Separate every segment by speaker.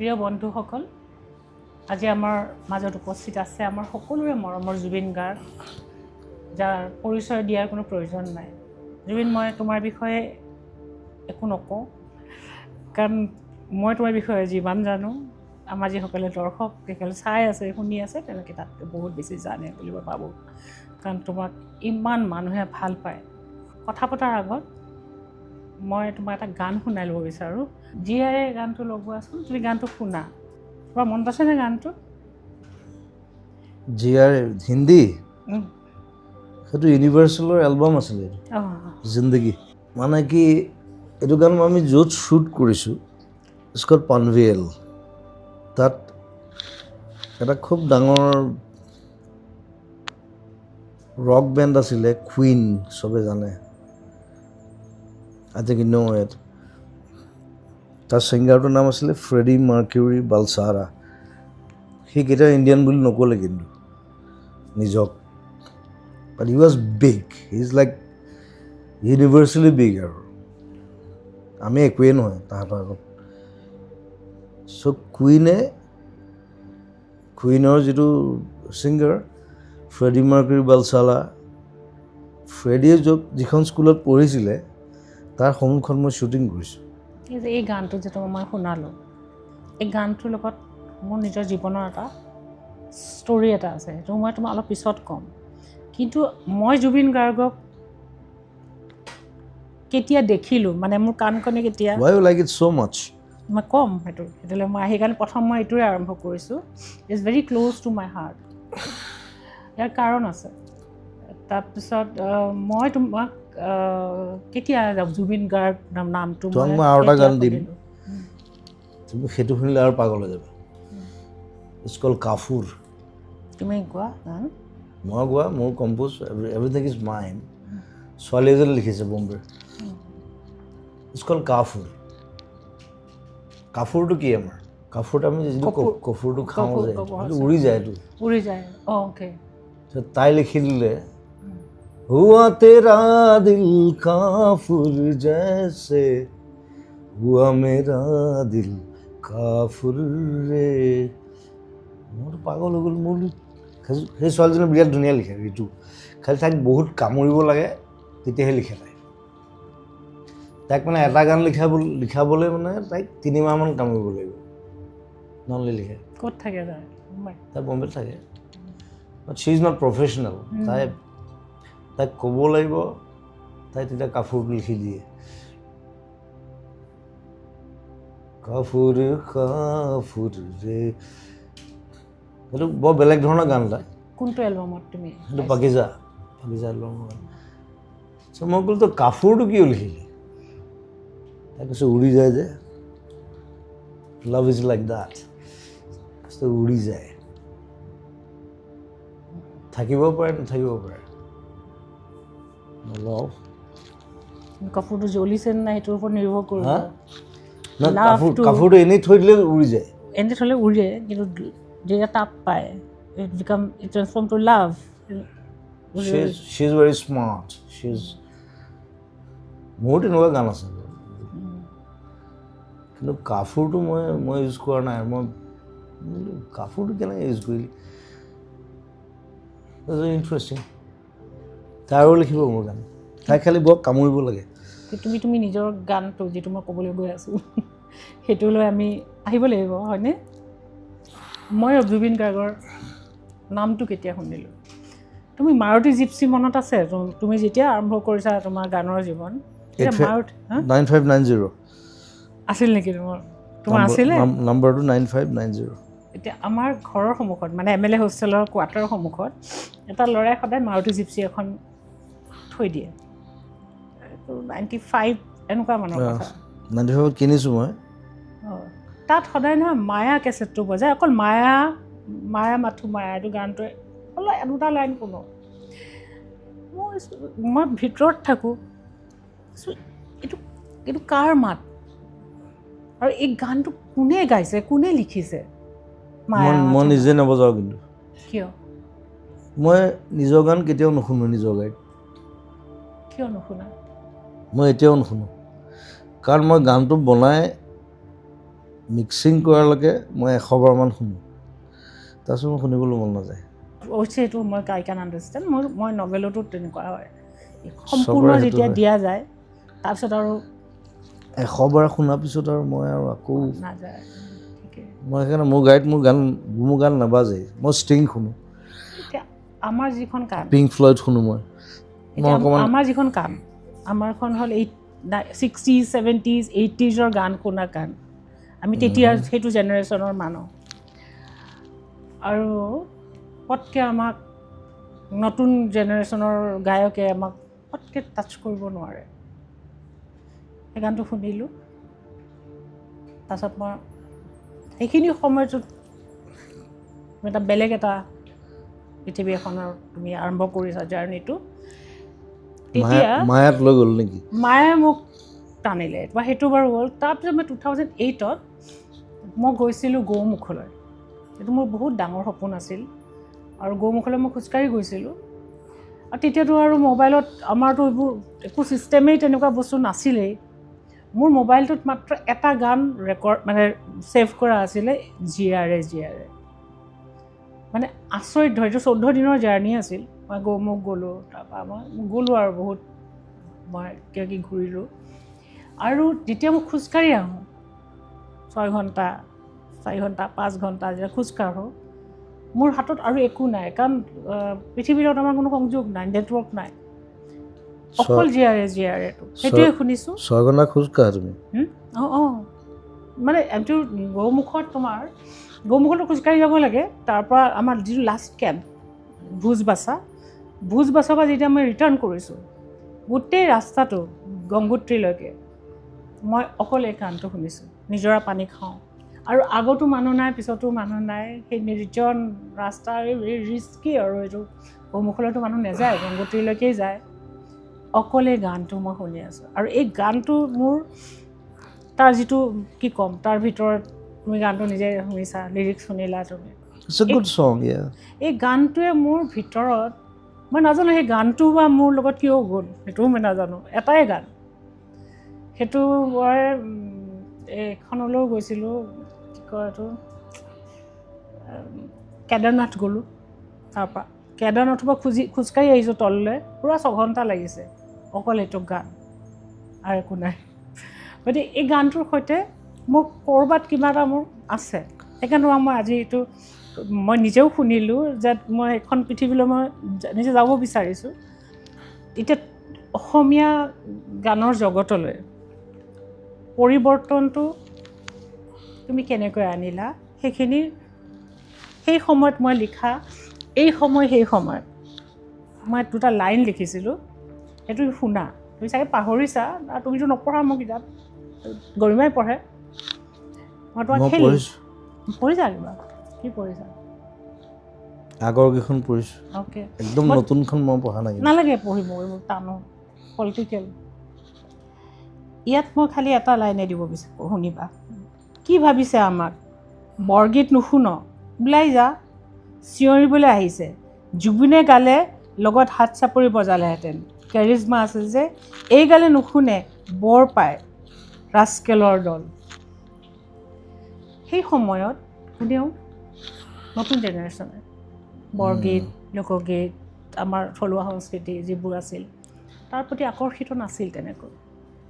Speaker 1: প্ৰিয় বন্ধুসকল, আজি আমাৰ মাজত উপস্থিত আছে আমাৰ সকলোৰে মৰমৰ জুবিন গাৰ্গ, যাৰ পৰিচয় দিয়াৰ কোনো প্ৰয়োজন নাই। জুবিন, মই তোমাৰ বিষয়ে একো নকওঁ, কাৰণ মই তোমাৰ বিষয়ে যিমান জানো, আমাৰ যিসকলে দৰ্শক যিসকলে চাই আছে শুনি আছে তেওঁলোকে তাতকৈ বহুত বেছি জানে বুলি মই ভাবোঁ, কাৰণ তোমাক ইমান মানুহে ভাল পায়। কথা পতাৰ আগত মই তোমাক এটা গান শুনাই ল'ব বিচাৰোঁ। জীয়াৰে গানটো লগোৱাচোন, তুমি গানটো শুনা। তোমাৰ মনত আছেনে গানটো?
Speaker 2: জীয়াৰ হিন্দী সেইটো ইউনিভাৰ্চেলৰ এলবাম আছিলে, জিন্দগী। মানে কি এইটো গান আমি য'ত শ্বুট কৰিছোঁ স্কট পানভিয়েল, তাত এটা খুব ডাঙৰ ৰক বেণ্ড আছিলে, কুইন, চবে জানে। আই থিংক ইউ ন' ইট। তাৰ ছিংগাৰটোৰ নাম আছিলে ফ্ৰেডি মাৰ্কিউৰি বালচাৰা। সি কেতিয়াও ইণ্ডিয়ান বুলি নক'লে কিন্তু নিজক, but he was big, he is like universally big. আৰু আমি একোৱেই নহয় তাহাঁতৰ আগত। চ' কুইনৰ যিটো ছিংগাৰ ফ্ৰেডি মাৰ্কিউৰি বালচাৰা, ফ্ৰেডিয়ে যিখন স্কুলত পঢ়িছিলে তাৰ সন্মুখত মই শ্বুটিং কৰিছোঁ।
Speaker 1: এই গানটো যিটো মই শুনালোঁ, এই গানটোৰ লগত মোৰ নিজৰ জীৱনৰ এটা ষ্টৰি এটা আছে, সেইটো মই তোমাক অলপ পিছত ক'ম। কিন্তু মই জুবিন গাৰ্গক কেতিয়া দেখিলোঁ, মানে মোৰ কাণখনে কেতিয়া,
Speaker 2: Why you like it so much?
Speaker 1: মই ক'ম সেইটোলৈ মই সেইকাৰণে প্ৰথম মই এইটোৱে আৰম্ভ কৰিছোঁ। It's very close to my heart. ইয়াৰ কাৰণ আছে। তাৰপিছত মই তোমাক কেতিয়া জুবিন গাৰ্গ নামটো
Speaker 2: মই আৰু এটা গান দিম, তুমি সেইটো শুনিলে আৰু পাগল হৈ যাবা। It's called Kafur.
Speaker 1: তুমি গোৱা গান?
Speaker 2: মই গোৱা, মোৰ কম্প'জ, এভৰিথিং ইজ মাইন। ছোৱালী এজনী লিখিছে বম্বে। It's called Kafur. কাফুৰটো কি আমাৰ? কাফুৰটো আমি যিটো কফুৰটো খাওঁ যে সেইটো উৰি যায়, এইটো
Speaker 1: উৰি যায়। অ'কে।
Speaker 2: তাই লিখি দিলে, হুৱা তেৰা দিল কাফুৰ জৈছে, হুৱা মেৰা দিল কাফুৰ ৰে। মোৰতো পাগল হৈ গ'ল। মোৰ সেই ছোৱালীজনী বিৰাট ধুনীয়া লিখে, ঋতু। খালি তাইক বহুত কামুৰিব লাগে, তেতিয়াহে লিখে তাই। তাইক মানে এটা গান লিখাবলৈ মানে তাইক 3 মাহমান কামুৰিব লাগিব, নহ'লে লিখে।
Speaker 1: ক'ত থাকে তাই?
Speaker 2: তাই বম্বেত থাকে। বাট শ্বি ইজ নট প্ৰফেচনেল। তাইক ক'ব লাগিব, তাই তেতিয়া কাফুৰটো লিখি দিয়ে। কাফুৰ কাফুৰ ৰে, সেইটো বৰ বেলেগ ধৰণৰ গান এটা।
Speaker 1: কোনটো এলবামত তুমি?
Speaker 2: সেইটো পাকিজা এলবামৰ গান। চ' মই ক'লো তই কাফুৰটো কিয় লিখিলি? তাই কৈছে উৰি যায় যে, লাভ ইজ লাইক ডাট, উৰি যায়, থাকিব পাৰে নাথাকিব পাৰে।
Speaker 1: কাপোৰটো জ্বলিছে নে নাই সেইটোৰ ওপৰত নিৰ্ভৰ কৰিব।
Speaker 2: কাপোৰটো এনেই থৈ দিলে উৰি যায়।
Speaker 1: এনেই থ'লে উৰি যায়, কিন্তু যেতিয়া তাপ পায় it transform to love.
Speaker 2: She is very smart. মোৰ তেনেকুৱা গান আছে, কিন্তু কাফুৰটো মই ইউজ কৰা নাই। মই কাফুৰটো কেনেকৈ ইউজ কৰিলি? ইণ্টাৰেষ্টিং। তাইও লিখিব মোৰ গান, তাই খালি বৰ কামুৰিব লাগে।
Speaker 1: তুমি নিজৰ গানটো যিটো মই ক'বলৈ গৈ আছোঁ সেইটোলৈ আমি আহিব লাগিব, হয়নে? মই জুবিন গাৰ্গৰ নামটো কেতিয়া শুনিলোঁ? তুমি মাৰুতি জিপচি মনত আছে? তুমি যেতিয়া আৰম্ভ কৰিছা তোমাৰ গানৰ জীৱন,
Speaker 2: 9590
Speaker 1: আছিল নেকি তোমাৰ আছিলে?
Speaker 2: নম্বৰটো 9590। এতিয়া
Speaker 1: আমাৰ ঘৰৰ সন্মুখত, মানে MLA হোষ্টেলৰ কোৱাৰ্টাৰৰ সন্মুখত এটা ল'ৰাই সদায় মাৰুতি জিপচি এখন থৈ দিয়ে। 95 এনেকুৱা মানৰ কথা।
Speaker 2: 95 কিনিছোঁ মই।
Speaker 1: তাত সদায় নহয় মায়া কেছেটটো বজায়, অকল মায়া মাথো মায়া, এইটো গানটোৱে অলপ দুটা লাইন শুনো। মই ভিতৰত থাকোঁ, এইটো কাৰ মাত আৰু এই গানটো কোনে গাইছে, কোনে লিখিছে?
Speaker 2: মই নিজে নবজাওঁ কিন্তু।
Speaker 1: কিয়?
Speaker 2: মই নিজৰ গান কেতিয়াও নুশুনো, নিজৰ গাড়ীত।
Speaker 1: কিয় নুশুনা?
Speaker 2: মই এতিয়াও নুশুনো, কাৰণ মই গানটো বনাই মিক্সিং কৰালৈকে মই 100 বাৰমান শুনো, তাৰপিছত মই শুনিবলৈ মন নাযায়।
Speaker 1: অৱশ্যে এইটো মই আই কেন আণ্ডাৰষ্টেণ্ড। মই নভেলতো তেনেকুৱা হয়, সম্পূৰ্ণ যেতিয়া দিয়া যায় তাৰপিছত আৰু
Speaker 2: 100 বাৰ শুনাৰ পিছত আৰু মই আৰু আকৌ
Speaker 1: নাযায়। ঠিকে।
Speaker 2: মই সেইকাৰণে মোৰ গাড়ীত মোৰ গান নাবাজেই, মই ষ্টিং শুনো,
Speaker 1: এতিয়া আমাৰ যিখন কাম,
Speaker 2: পিংক ফ্লয়ড শুনো মই অকণমান।
Speaker 1: আমাৰ যিখন কাম, আমাৰখন হ'ল 60s 70s 80sৰ গান শুনা গান। আমি তেতিয়া সেইটো জেনেৰেশ্যনৰ মানুহ, আৰু পটকৈ আমাক নতুন জেনেৰেশ্যনৰ গায়কে আমাক পটকৈ টাচ কৰিব নোৱাৰে। সেই গানটো শুনিলোঁ, তাৰপাছত মই সেইখিনি সময়টোত এটা বেলেগ এটা পৃথিৱী এখনৰ তুমি আৰম্ভ কৰিছা জাৰ্ণিটো। তেতিয়া
Speaker 2: মায়াত লৈ গ'ল নেকি?
Speaker 1: মায়ে মোক টানিলে, বা সেইটো বাৰু হ'ল। তাৰপিছত মই 2008ত মই গৈছিলোঁ গৌমুখলৈ। সেইটো মোৰ বহুত ডাঙৰ সপোন আছিল, আৰু গৌমুখলৈ মই খোজকাঢ়ি গৈছিলোঁ। আৰু তেতিয়াতো আৰু মোবাইলত আমাৰতো এইবোৰ একো ছিষ্টেমেই তেনেকুৱা বস্তু নাছিলেই। মোৰ মোবাইলটোত মাত্ৰ এটা গান মানে ছেভ কৰা আছিলে, জিয়াৰে জিয়াৰে। মানে আচৰিত ধৰ, এইটো 14 দিনৰ জাৰ্ণি আছিল। মই গৌমুখ গ'লোঁ, তাৰপৰা মই গ'লোঁ আৰু বহুত মই কিবা কিবি ঘূৰিলোঁ। আৰু যেতিয়া মই খোজকাঢ়ি আহোঁ 6 ঘণ্টা 4 ঘণ্টা 5 ঘণ্টা যেতিয়া খোজকাঢ়োঁ, মোৰ হাতত আৰু একো নাই, কাৰণ পৃথিৱীৰত আমাৰ কোনো সংযোগ নাই, নেটৱৰ্ক নাই, অকল জিয়াৰে জিয়াৰেটো সেইটোৱে শুনিছোঁ।
Speaker 2: 6 ঘণ্টা খোজকাঢ়া তুমি?
Speaker 1: অঁ, মানে এইটো গৌমুখত গৌমুখতো খোজকাঢ়ি যাব লাগে। তাৰপৰা আমাৰ যিটো লাষ্ট কেম্প ভোজবাচাৰ পৰা যেতিয়া মই ৰিটাৰ্ণ কৰিছোঁ, গোটেই ৰাস্তাটো গংগোত্ৰীলৈকে মই অকল এই গানটো শুনিছোঁ। নিজৰা পানী খাওঁ, আৰু আগতো মানুহ নাই, পিছতো মানুহ নাই, সেই নিৰ্জন ৰাস্তা, ৰিস্কি। আৰু এইটো গৌমুখলৈতো মানুহ নাযায়, গংগোত্ৰীলৈকেই যায়। অকল এই গানটো মই শুনি আছোঁ, আৰু এই গানটো মোৰ তাৰ যিটো কি ক'ম, তাৰ ভিতৰত তুমি গানটো নিজে শুনিছা, লিৰিক্স শুনিলা তুমি।
Speaker 2: It's a good song, yeah.
Speaker 1: এই গানটোৱে মোৰ ভিতৰত, মই নাজানো সেই গানটো বা মোৰ লগত কিয় গ'ল, সেইটোও মই নাজানো। এটাই গান, সেইটো মই এইখনলৈও গৈছিলোঁ, কি কয় এইটো, কেদাৰনাথ গ'লোঁ। তাৰপৰা কেদাৰনাথৰ পৰা খোজকাঢ়ি আহিছোঁ তললৈ, পূৰা 6 ঘণ্টা লাগিছে, অকল এইটো গান আৰু একো নাই। গতিকে এই গানটোৰ সৈতে মোৰ ক'ৰবাত কিবা এটা মোৰ আছে। সেইকাৰণে মই আজি এইটো মই নিজেও শুনিলোঁ যে মই এখন পৃথিৱীলৈ মই নিজে যাব বিচাৰিছোঁ। এতিয়া অসমীয়া গানৰ জগতলৈ পৰিৱৰ্তনটো তুমি কেনেকৈ আনিলা, সেই সময়ত মই লিখা সেই সময়ত মই 2টা লাইন লিখিছিলোঁ, সেইটো শুনা। তুমি চাগে পাহৰিছা, আৰু তুমিতো নপঢ়া মোৰ কিতাপ, গৰিমাই পঢ়ে। মই তোমাক পঢ়িছা কিবা? কি পঢ়িছা?
Speaker 2: আগৰ কেইখন পঢ়িছোঁ।
Speaker 1: অ'কে,
Speaker 2: একদম নতুনখন মই পঢ়া নাই।
Speaker 1: নালাগে পঢ়িব, এইবোৰ টানো পলিটিকেল। ইয়াত মই খালি এটা লাইনে দিব বিচাৰোঁ, শুনিবা। কি ভাবিছে আমাক, বৰগীত নুশুন, ওলাই যা, চিঞৰিবলৈ আহিছে। জুবিনে গালে লগত হাত চাপৰি বজালেহেঁতেন, কেৰিজমা আছে যে, এই গালে নুশুনে, বৰ পায় ৰাস্কেলৰ দল। সেই সময়ত কোনেও নতুন জেনেৰেশ্যনে বৰগীত, লোকগীত, আমাৰ থলুৱা সংস্কৃতি যিবোৰ আছিল, তাৰ প্ৰতি আকৰ্ষিত নাছিল তেনেকৈ।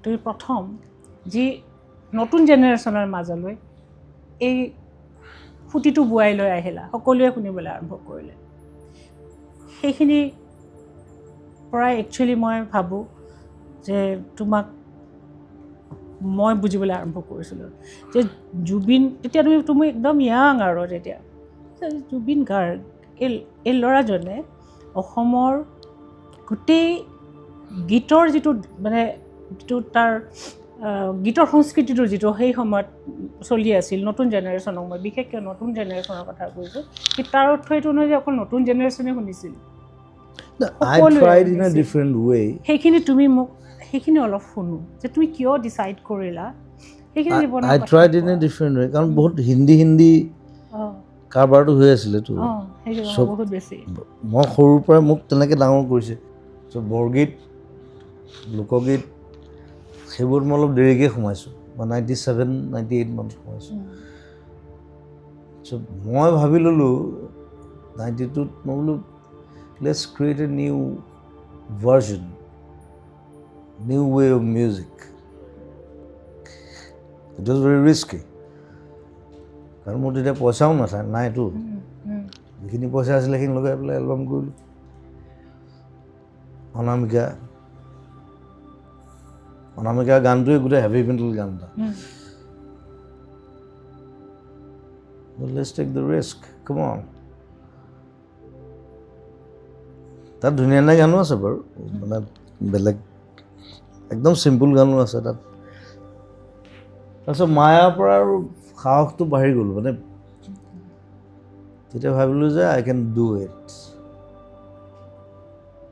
Speaker 1: তুমি প্ৰথম যি নতুন জেনেৰেশ্যনৰ মাজলৈ এই সুঁতিটো বোৱাই লৈ আহিলা, সকলোৱে শুনিবলৈ আৰম্ভ কৰিলে। সেইখিনিৰ পৰাই একচুৱেলি মই ভাবোঁ যে তোমাক মই বুজিবলৈ আৰম্ভ কৰিছিলোঁ যে জুবিন, তেতিয়া তুমি একদম য়াং আৰু তেতিয়া জুবিন গাৰ্গ, এই ল'ৰাজনে অসমৰ গোটেই গীতৰ যিটো মানে যিটো তাৰ গীতৰ সংস্কৃতিটো যিটো সেই সময়ত চলি আছিল, নতুন জেনেৰেশ্যনক মই বিশেষকৈ নতুন জেনেৰেশ্যনৰ কথা কৈছোঁ, কি তাৰ অৰ্থ এইটো নহয় যে অকল নতুন জেনেৰেশ্যনে শুনিছিল, সেইখিনি তুমি মোক সেইখিনি অলপ শুনো যে তুমি কিয় ডিচাইড কৰিলা সেইখিনি জীৱনৰ
Speaker 2: I tried in a different way, কাৰণ বহুত হিন্দী কাৰবাৰটো হৈ আছিলেতো।
Speaker 1: বহুত বেছি
Speaker 2: মই সৰুৰ পৰাই মোক তেনেকৈ ডাঙৰ কৰিছে। চ' বৰগীত, লোকগীত সেইবোৰ মই অলপ দেৰিকৈ সোমাইছোঁ, 97, 98 মানত সোমাইছোঁ মই ভাবি ল'লোঁ 92ত মই বোলো let's create a new version new way of music it was very risky কাৰণ মোৰ তেতিয়া পইচাও নাইতো যিখিনি পইচা আছিলে সেইখিনি লগাই পেলাই এলবাম কৰিলোঁ অনামিকা গানটোৱে গোটেই হেভি মেটেল গান এটা let's take the risk come on তাত ধুনীয়া ধুনীয়া গানো আছে বাৰু মানে বেলেগ একদম চিম্পুল গানো আছে তাত তাৰপিছত মায়াৰ পৰা আৰু সাহসটো বাঢ়ি গ'ল মানে তেতিয়া ভাবিলোঁ যে আই কেন ডু ইট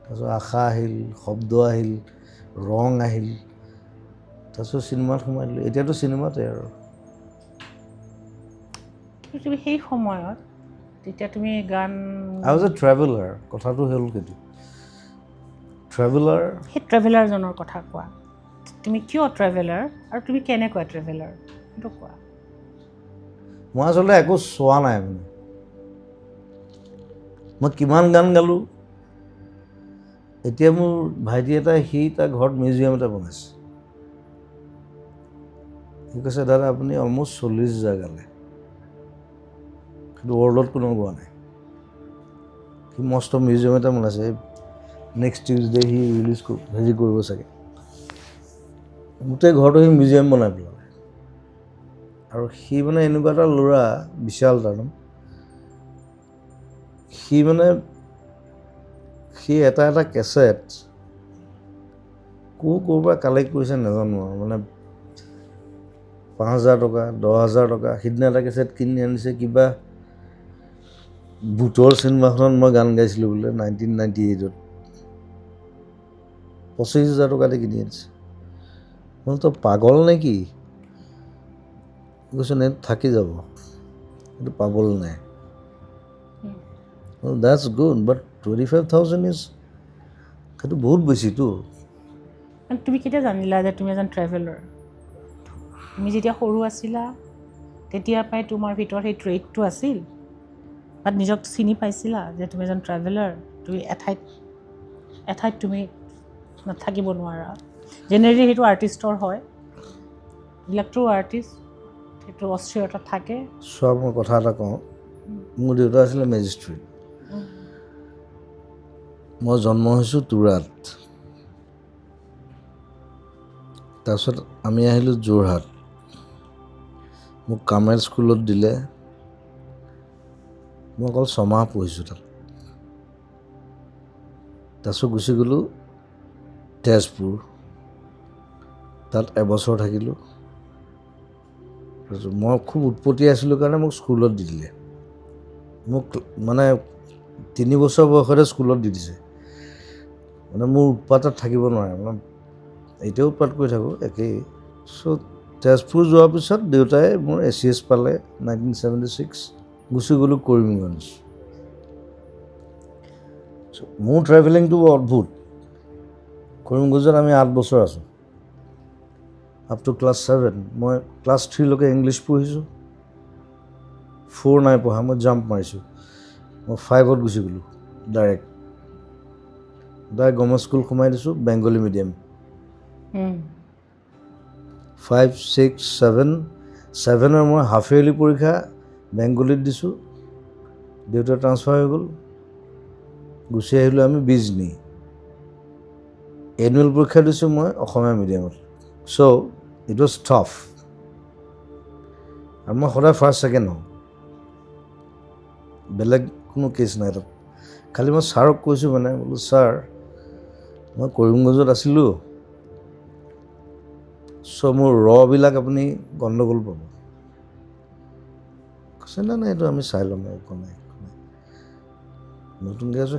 Speaker 2: তাৰপিছত আশা আহিল শব্দ আহিল ৰং আহিল তাৰপিছত চিনেমাত সোমাই দিলোঁ এতিয়াতো চিনেমাতে আৰু
Speaker 1: তুমি সেই সময়ত তেতিয়া তুমি গান
Speaker 2: আই ৱাজ এ ট্ৰেভেলাৰ কথাটো হ'ল কিন্তু ট্ৰেভেলাৰ
Speaker 1: সেই ট্ৰেভেলাৰজনৰ কথা কোৱা তুমি কিয় ট্ৰেভেলাৰ আৰু তুমি কেনেকুৱা ট্ৰেভেলাৰ সেইটো কোৱা
Speaker 2: মই আচলতে একো চোৱা নাই মানে মই কিমান গান গালোঁ এতিয়া মোৰ ভাইটি এটাই সি তাৰ ঘৰত মিউজিয়াম এটা বনাইছে সি কৈছে দাদা আপুনি অলমষ্ট 40,000 গালে কিন্তু ৱৰ্ল্ডত কোনো গোৱা নাই সি মস্ত মিউজিয়াম এটা বনাইছে নেক্সট টিউজডে সি ৰিলিজ হেৰি কৰিব চাগে গোটেই ঘৰটো সি মিউজিয়াম বনাই পেলালে আৰু সি মানে এনেকুৱা এটা ল'ৰা বিশাল তাৰ নাম সি এটা কেছেট ক'ৰ পৰা কালেক্ট কৰিছে নাজানো আৰু মানে 5,000 টকা 10,000 টকা সিদিনা এটা কেছেট কিনি আনিছে কিবা ভূতৰ চিনেমাখনত মই গান গাইছিলোঁ বোলে 1998ত 25,000 টকা দি কিনি আনিছে মই তো পাগল নে কি কৈছে নে থাকি যাব সেইটো পাগল নাই দ্যাটছ গুড বাট 25,000 ইজ সেইটো বহুত বেছিতো
Speaker 1: তুমি কেতিয়া জানিলা যে তুমি এজন ট্ৰেভেলাৰ তুমি যেতিয়া সৰু আছিলা তেতিয়া পৰাই তোমাৰ ভিতৰত সেই ট্ৰেইটটো আছিল বাট নিজক চিনি পাইছিলা যে তুমি এজন ট্ৰেভেলাৰ তুমি এঠাইত তুমি নাথাকিব নোৱাৰা জেনেৰেলি সেইটো আৰ্টিষ্টৰ হয় এইবিলাকতো আৰ্টিষ্ট সেইটো অস্থিৰতা থাকে
Speaker 2: চোৱা মই কথা এটা কওঁ মোৰ দেউতা আছিলে মেজিষ্ট্ৰেট মই জন্ম হৈছোঁ তুৰাত তাৰপিছত আমি আহিলোঁ যোৰহাট মোক কামেল স্কুলত দিলে মই অকল 6 মাহ পঢ়িছোঁ তাত তাৰপিছত গুচি গ'লোঁ তেজপুৰ তাত এবছৰ থাকিলোঁ তাৰপিছত মই খুব উৎপত্তি আছিলোঁ কাৰণে মোক স্কুলত দি দিলে মোক মানে 3 বছৰ বয়সতে স্কুলত দি দিছে মানে মোৰ উৎপাতত থাকিব নোৱাৰে মানে এতিয়াও উৎপাত কৰি থাকোঁ একেই চ' তেজপুৰ যোৱাৰ পিছত দেউতাই মোৰ ACS পালে 1976 গুচি গ'লোঁ কৰিমগঞ্জ মোৰ ট্ৰেভেলিংটো বৰ অদ্ভুত কৰিমগঞ্জত আমি 8 বছৰ আছোঁ আপ টু ক্লাছ 7 মই ক্লাছ 3লৈকে ইংলিছ পঢ়িছোঁ 4 নাই পঢ়া মই জাম্প মাৰিছোঁ মই 5ত গুচি গ'লোঁ ডাইৰেক্ট গভৰ্ণমেণ্ট স্কুল সোমাই দিছোঁ বেংগলী মিডিয়াম 5, 6, 7ৰ মই হাফ ইয়াৰলি পৰীক্ষা বেংগলীত দিছোঁ দেউতা ট্ৰান্সফাৰ হৈ গ'ল গুচি আহিলোঁ আমি বিজনী এনুৱেল পৰীক্ষা দিছোঁ মই অসমীয়া মিডিয়ামত চ' ইট ৱাজ টাফ আৰু মই সদায় ফাৰ্ষ্ট ছেকেণ্ড হওঁ বেলেগ কোনো কেছ নাই তাত খালি মই ছাৰক কৈছোঁ মানে বোলো ছাৰ মই কৰিমগঞ্জত আছিলোঁ চ' মোৰ বিলাক আপুনি গণ্ডগোল পাব কৈছে নাই এইটো আমি চাই ল'ম একো নাই নতুনকৈ আছোঁ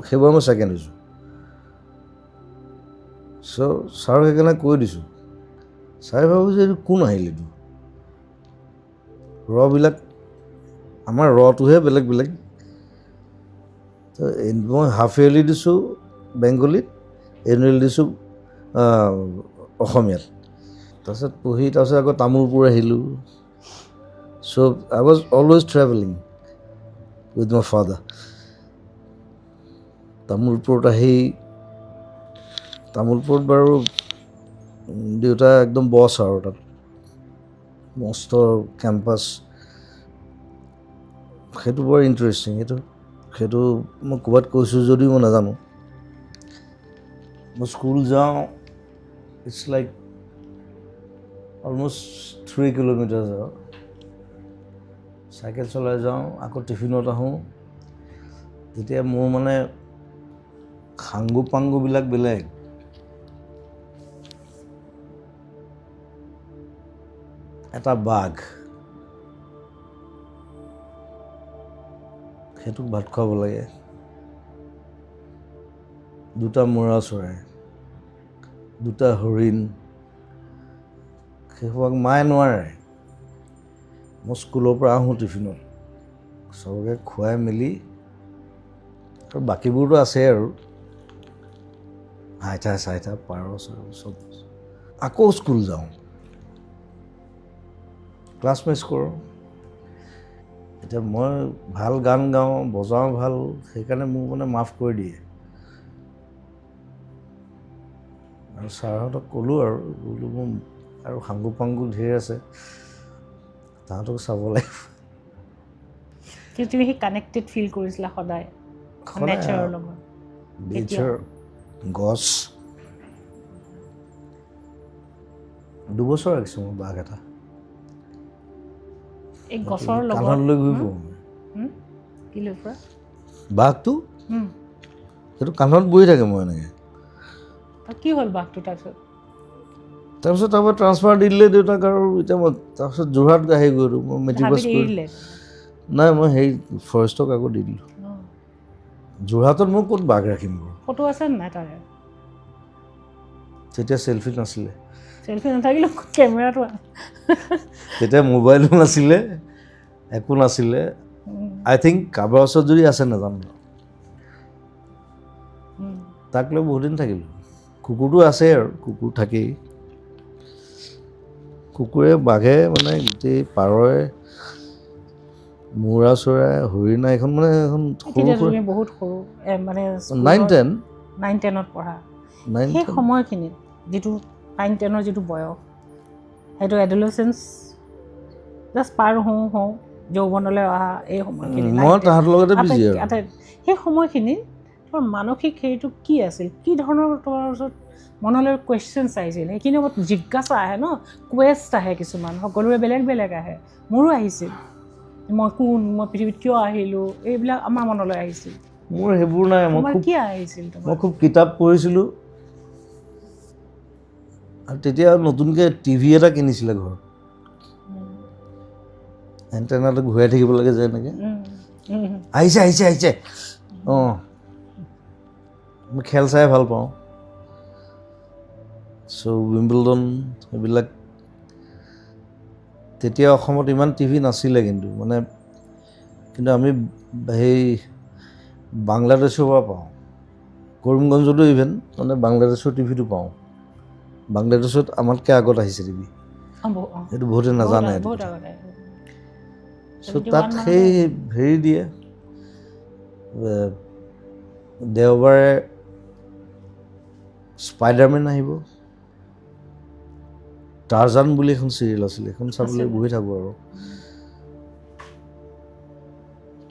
Speaker 2: সেইবাৰ মই ছেকেণ্ড হৈছোঁ চ' ছাৰক সেইকাৰণে কৈ দিছোঁ ছাৰে ভাবোঁ যে এইটো কোন আহিল এইটো বিলাক আমাৰ টোহে বেলেগ বেলেগ তো মই হাফ ইয়াৰলি দিছোঁ বেংগলীত এনুৱেল দিছোঁ অসমীয়াত তাৰপিছত পঢ়ি তাৰপিছত আকৌ তামোলপুৰ আহিলোঁ so' I was always travelling with my father তামোলপুৰত আহি তামোলপুৰত বাৰু দেউতা একদম বছ আৰু তাত মস্ত কেম্পাছ সেইটো বৰ ইণ্টাৰেষ্টিং সেইটো মই ক'ৰবাত কৈছোঁ যদিও মই নাজানো মই স্কুল যাওঁ ইটছ লাইক অলমষ্ট 3 কিলোমিটাৰ যাওঁ চাইকেল চলাই যাওঁ আকৌ টিফিনত আহোঁ তেতিয়া মোৰ মানে সাংগু পাংগুবিলাক বেলেগ এটা বাঘ সেইটোক ভাত খুৱাব লাগে 2টা মৰা চৰাই 2টা হৰিণ সেইসোপাক মায়ে নোৱাৰে মই স্কুলৰ পৰা আহোঁ টিফিনত চবকে খুৱাই মেলি আৰু বাকীবোৰতো আছেই আৰু হাইঠা চাইঠা পাৰ চব আকৌ স্কুল যাওঁ ক্লাছ মিছ কৰোঁ এতিয়া মই ভাল গান গাওঁ বজাওঁ ভাল সেইকাৰণে মোক মানে মাফ কৰি দিয়ে আৰু ছাৰহঁতক ক'লোঁ আৰু বোলো মোৰ আৰু সাংগু পাংগু ধেৰ আছে তাহাঁতক চাব লাগিব
Speaker 1: কিন্তু তুমি সেই কানেক্টেড ফিল কৰিছিলা সদায় নেচাৰৰ লগত
Speaker 2: নেচাৰ গছ 2 বছৰ ৰাখিছোঁ মই বাঘ এটা
Speaker 1: এই গছৰ লগত
Speaker 2: কাণত লৈ ঘূৰি ফুৰোঁ
Speaker 1: কি লৈ ফুৰা
Speaker 2: বাঘটো সেইটো কাণত বহি থাকে মই এনেকৈ
Speaker 1: কি হ'ল বাঘটো
Speaker 2: তাৰপিছত তাৰপৰা ট্ৰান্সফাৰ দি দিলে দেউতাক আৰু এতিয়া মই তাৰপিছত যোৰহাট আহি গ'লোঁ মই মেট্ৰিক পাছ কৰি নাই মই সেই ফৰেষ্টক আকৌ দি দিলোঁ যোৰহাটত মই ক'ত বাঘ ৰাখিম বাৰু
Speaker 1: ফটো আছে নাই তাৰে
Speaker 2: তেতিয়া চেল্ফি নাছিলে
Speaker 1: চেল্ফি নাথাকিলেও কেমেৰাটো
Speaker 2: তেতিয়া মোবাইলো নাছিলে একো নাছিলে আই থিংক কাৰোবাৰ ওচৰত যদি আছে নাজানো তাক লৈ বহুত দিন থাকিলোঁ কুকুৰটো আছে আৰু কুকুৰ থাকেই কুকুৰে বাঘে মানে গোটেই পাৰই মূৰা চৰাই হৰিণা এখন মানে এখন
Speaker 1: বহুত সৰু মানে
Speaker 2: 9-10
Speaker 1: পঢ়া সেই সময়খিনিত যিটো 9-10 যিটো বয়স সেইটো এডলেচেঞ্চ জাষ্ট পাৰ হওঁ যৌৱনলৈ অহা এই সময়খিনি
Speaker 2: মই তাহাঁতৰ লগতে বিজি আৰু
Speaker 1: সেই সময়খিনি তোমাৰ মানসিক হেৰিটো কি আছিল কি ধৰণৰ তোমাৰ ওচৰত মনলৈ কুৱেশ্যনছ আহিছিল সেইখিনি সময়ত জিজ্ঞাসা আহে ন কুৱেষ্ট আহে কিছুমান সকলোৰে বেলেগ বেলেগ আহে মোৰো আহিছিল মই পৃথিৱীত কিয় আহিলোঁ এইবিলাক আমাৰ মনলৈ আহিছিল
Speaker 2: মোৰ সেইবোৰ নাই
Speaker 1: কি আহিছিল
Speaker 2: মই খুব কিতাপ পঢ়িছিলোঁ আৰু তেতিয়া নতুনকৈ টিভি এটা কিনিছিলে ঘৰত এণ্টেনাটো ঘূৰাই থাকিব লাগে যে এনেকৈ আহিছে অঁ মই খেল চাই ভাল পাওঁ চ' উইম্বলডন এইবিলাক তেতিয়া অসমত ইমান টিভি নাছিলে কিন্তু আমি সেই বাংলাদেশৰ পৰা পাওঁ কৰিমগঞ্জতো ইভেন মানে বাংলাদেশৰ টিভিটো পাওঁ বাংলাদেশত আমাতকৈ আগত আহিছে টিভি সেইটো বহুতে নাজানে চ' তাত সেই হেৰি দিয়ে দেওবাৰে স্পাইডাৰমেন আহিব টাৰ্জান বুলি এখন চিৰিয়েল আছিলে সেইখন চাবলৈ বহি থাকোঁ আৰু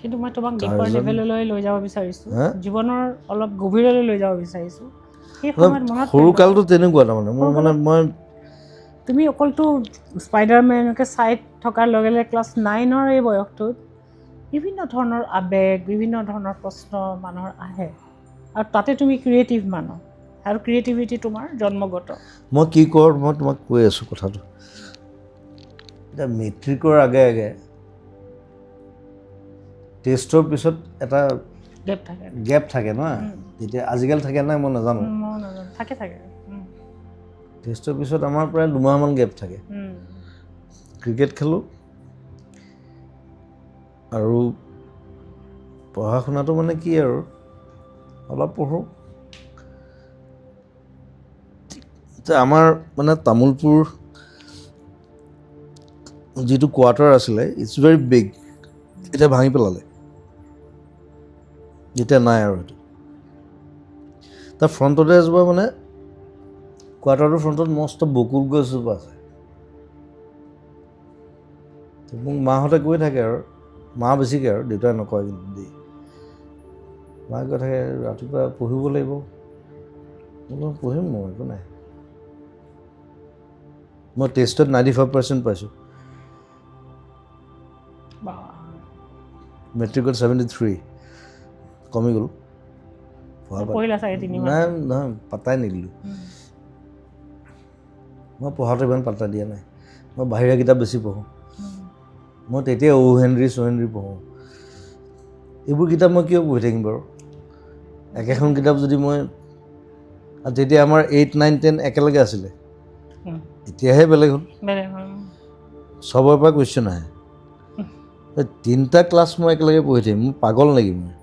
Speaker 1: কিন্তু মই তোমাক ডিপাৰ লেভেললৈ লৈ যাব বিচাৰিছোঁ জীৱনৰ অলপ গভীৰলৈ লৈ যাব বিচাৰিছোঁ সেই সময়ত মনত
Speaker 2: সৰুকালটো তেনেকুৱা তাৰমানে মই
Speaker 1: তুমি অকলতো স্পাইডাৰমেনকে চাই থকাৰ লগে লগে ক্লাছ 9ৰ এই বয়সটোত বিভিন্ন ধৰণৰ আৱেগ বিভিন্ন ধৰণৰ প্ৰশ্ন মানুহৰ আহে আৰু তাতে তুমি ক্ৰিয়েটিভ মানুহ আৰু ক্ৰিয়েটিভিটি তোমাৰ জন্মগত
Speaker 2: মই কি কৰোঁ মই তোমাক কৈ আছোঁ কথাটো এতিয়া মেট্ৰিকৰ আগে টেষ্টৰ পিছত এটা গেপ থাকে ন তেতিয়া আজিকালি থাকে নাই মই নাজানো
Speaker 1: থাকে
Speaker 2: টেষ্টৰ পিছত আমাৰ প্ৰায় 2 মাহমান গেপ থাকে ক্ৰিকেট খেলোঁ আৰু পঢ়া শুনাটো মানে কি আৰু অলপ পঢ়োঁ আমাৰ মানে তামোলপুৰ যিটো কোৱাৰ্টাৰ আছিলে ইটছ ভেৰি বিগ এতিয়া ভাঙি পেলালে এতিয়া নাই আৰু সেইটো তাৰ ফ্ৰণ্টতে এজোপা মানে কোৱাৰ্টাৰটোৰ ফ্ৰণ্টত মস্ত বকুল গছ এজোপা আছে মোক মাহঁতে কৈ থাকে আৰু মা বেছিকৈ আৰু দেউতাই নকয় কিন্তু দেই মায়ে কৈ থাকে ৰাতিপুৱা পঢ়িব লাগিব মই পঢ়িম মই একো নাই মই টেষ্টত 95% পাইছোঁ মেট্ৰিকত 73 কমি গ'ল
Speaker 1: পঢ়িলা চাগে 3 মাহ
Speaker 2: নাই নহয় পাত্তাই নিদিলোঁ মই পঢ়াটো ইমান পাত্তা দিয়া নাই মই বাহিৰা কিতাপ বেছি পঢ়োঁ মই তেতিয়া অ' হেনৰি পঢ়োঁ এইবোৰ কিতাপ মই কিয় পঢ়ি থাকিম বাৰু একেখন কিতাপ যদি মই তেতিয়া আমাৰ 8, 9, 10 একেলগে আছিলে এতিয়াহে বেলেগ হ'ল চবৰ পৰা কুৱেশ্যন আহে 3টা ক্লাছ মই একেলগে পঢ়ি থাকিম মোৰ পাগল নেকি মই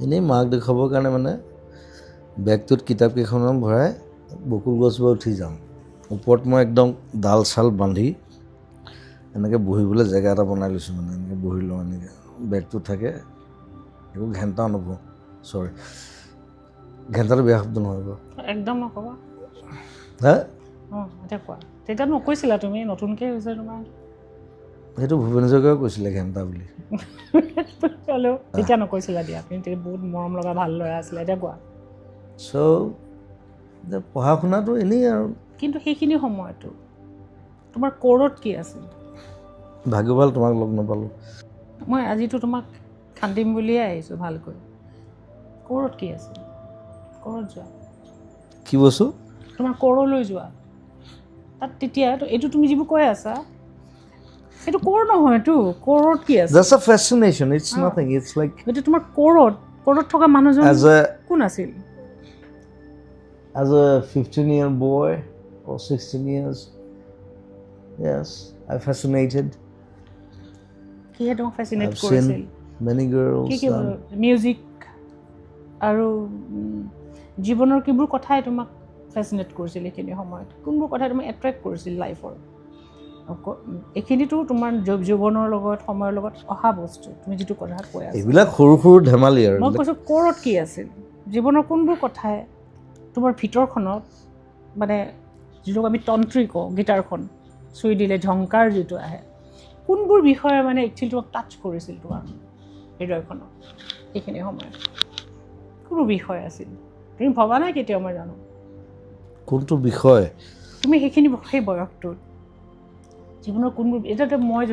Speaker 2: এনেই মাক দেখুৱাবৰ কাৰণে মানে বেগটোত কিতাপকেইখনমান ভৰাই বকুল গছজোপা উঠি যাওঁ ওপৰত মই একদম ডাল চাল বান্ধি এনেকৈ বহিবলৈ জেগা এটা বনাই লৈছোঁ মানে এনেকৈ বহি লওঁ এনেকৈ বেগটোত থাকে একো ঘেণ্টাও নপঢ়োঁ চৰি ঘেণ্টাটো বেয়া শব্দ নহয় বাৰু
Speaker 1: একদম নক'বা
Speaker 2: হা
Speaker 1: এতিয়া কোৱা তেতিয়া নকৈছিলা তুমি নতুনকৈ হৈছে তোমাৰ
Speaker 2: সেইটো ভূপেনেশ্বৰকেও কৈছিলে ঘেণ্টা বুলি
Speaker 1: হ'লেও তেতিয়া নকৈছিলা দিয়া তুমি তেতিয়া বহুত মৰম লগা ভাল ল'ৰা আছিলে এতিয়া কোৱা
Speaker 2: চ' পঢ়া শুনাটো এনেই আৰু
Speaker 1: কিন্তু সেইখিনি সময়তো তোমাৰ ক'ৰত কি আছিল
Speaker 2: ভাগ্য ভাল তোমাক লগ নাপালোঁ
Speaker 1: মই আজিতো তোমাক কান্দিম বুলিয়ে আহিছোঁ ভালকৈ ক'ৰত কি আছিল ক'ৰত যোৱা
Speaker 2: কি বস্তু
Speaker 1: তোমাৰ ক'ৰলৈ যোৱা তাত তেতিয়া এইটো তুমি যিবোৰ কৈ আছা সেইটো ক'ৰ নহয়তো ক'ৰত কি আছে
Speaker 2: That's a fascination. It's nothing. It's like
Speaker 1: কিন্তু তোমাৰ ক'ৰত থকা মানুহজন কোন আছিল
Speaker 2: as a 15-year boy or 16 years, yes, I fascinated.
Speaker 1: কিহে তোমাক ফেচিনেট
Speaker 2: I've
Speaker 1: কৰিছিল
Speaker 2: seen many girls.
Speaker 1: কি মিউজিক আৰু জীৱনৰ কিবোৰ কথাই তোমাক ফেচিনেট কৰিছিল এইখিনি সময়ত কোনবোৰ কথাই তোমাক এট্ৰেক্ট কৰিছিল লাইফৰ এইখিনিতো তোমাৰ জীৱনৰ লগত সময়ৰ লগত অহা বস্তু তুমি যিটো কথা কৈ আছা
Speaker 2: এইবিলাক সৰু সৰু ধেমালি আৰু
Speaker 1: মই কৈছোঁ ক'ৰত কি আছিল জীৱনৰ কোনবোৰ কথাই তোমাৰ ভিতৰখনত মানে যিটো আমি তন্ত্ৰী কওঁ গীটাৰখন চুই দিলে ঝংকাৰ যিটো আহে কোনবোৰ বিষয়ে মানে একচুৱেলি তোমাক টাচ কৰিছিল তোমাৰ হৃদয়খনত এইখিনি সময়ত কোনো বিষয় আছিল তুমি ভবা নাই কেতিয়াও মই জানো
Speaker 2: কোনটো বিষয়
Speaker 1: তুমি সেই বয়সটোত জীৱনৰ কোনবোৰ এতিয়াতো মই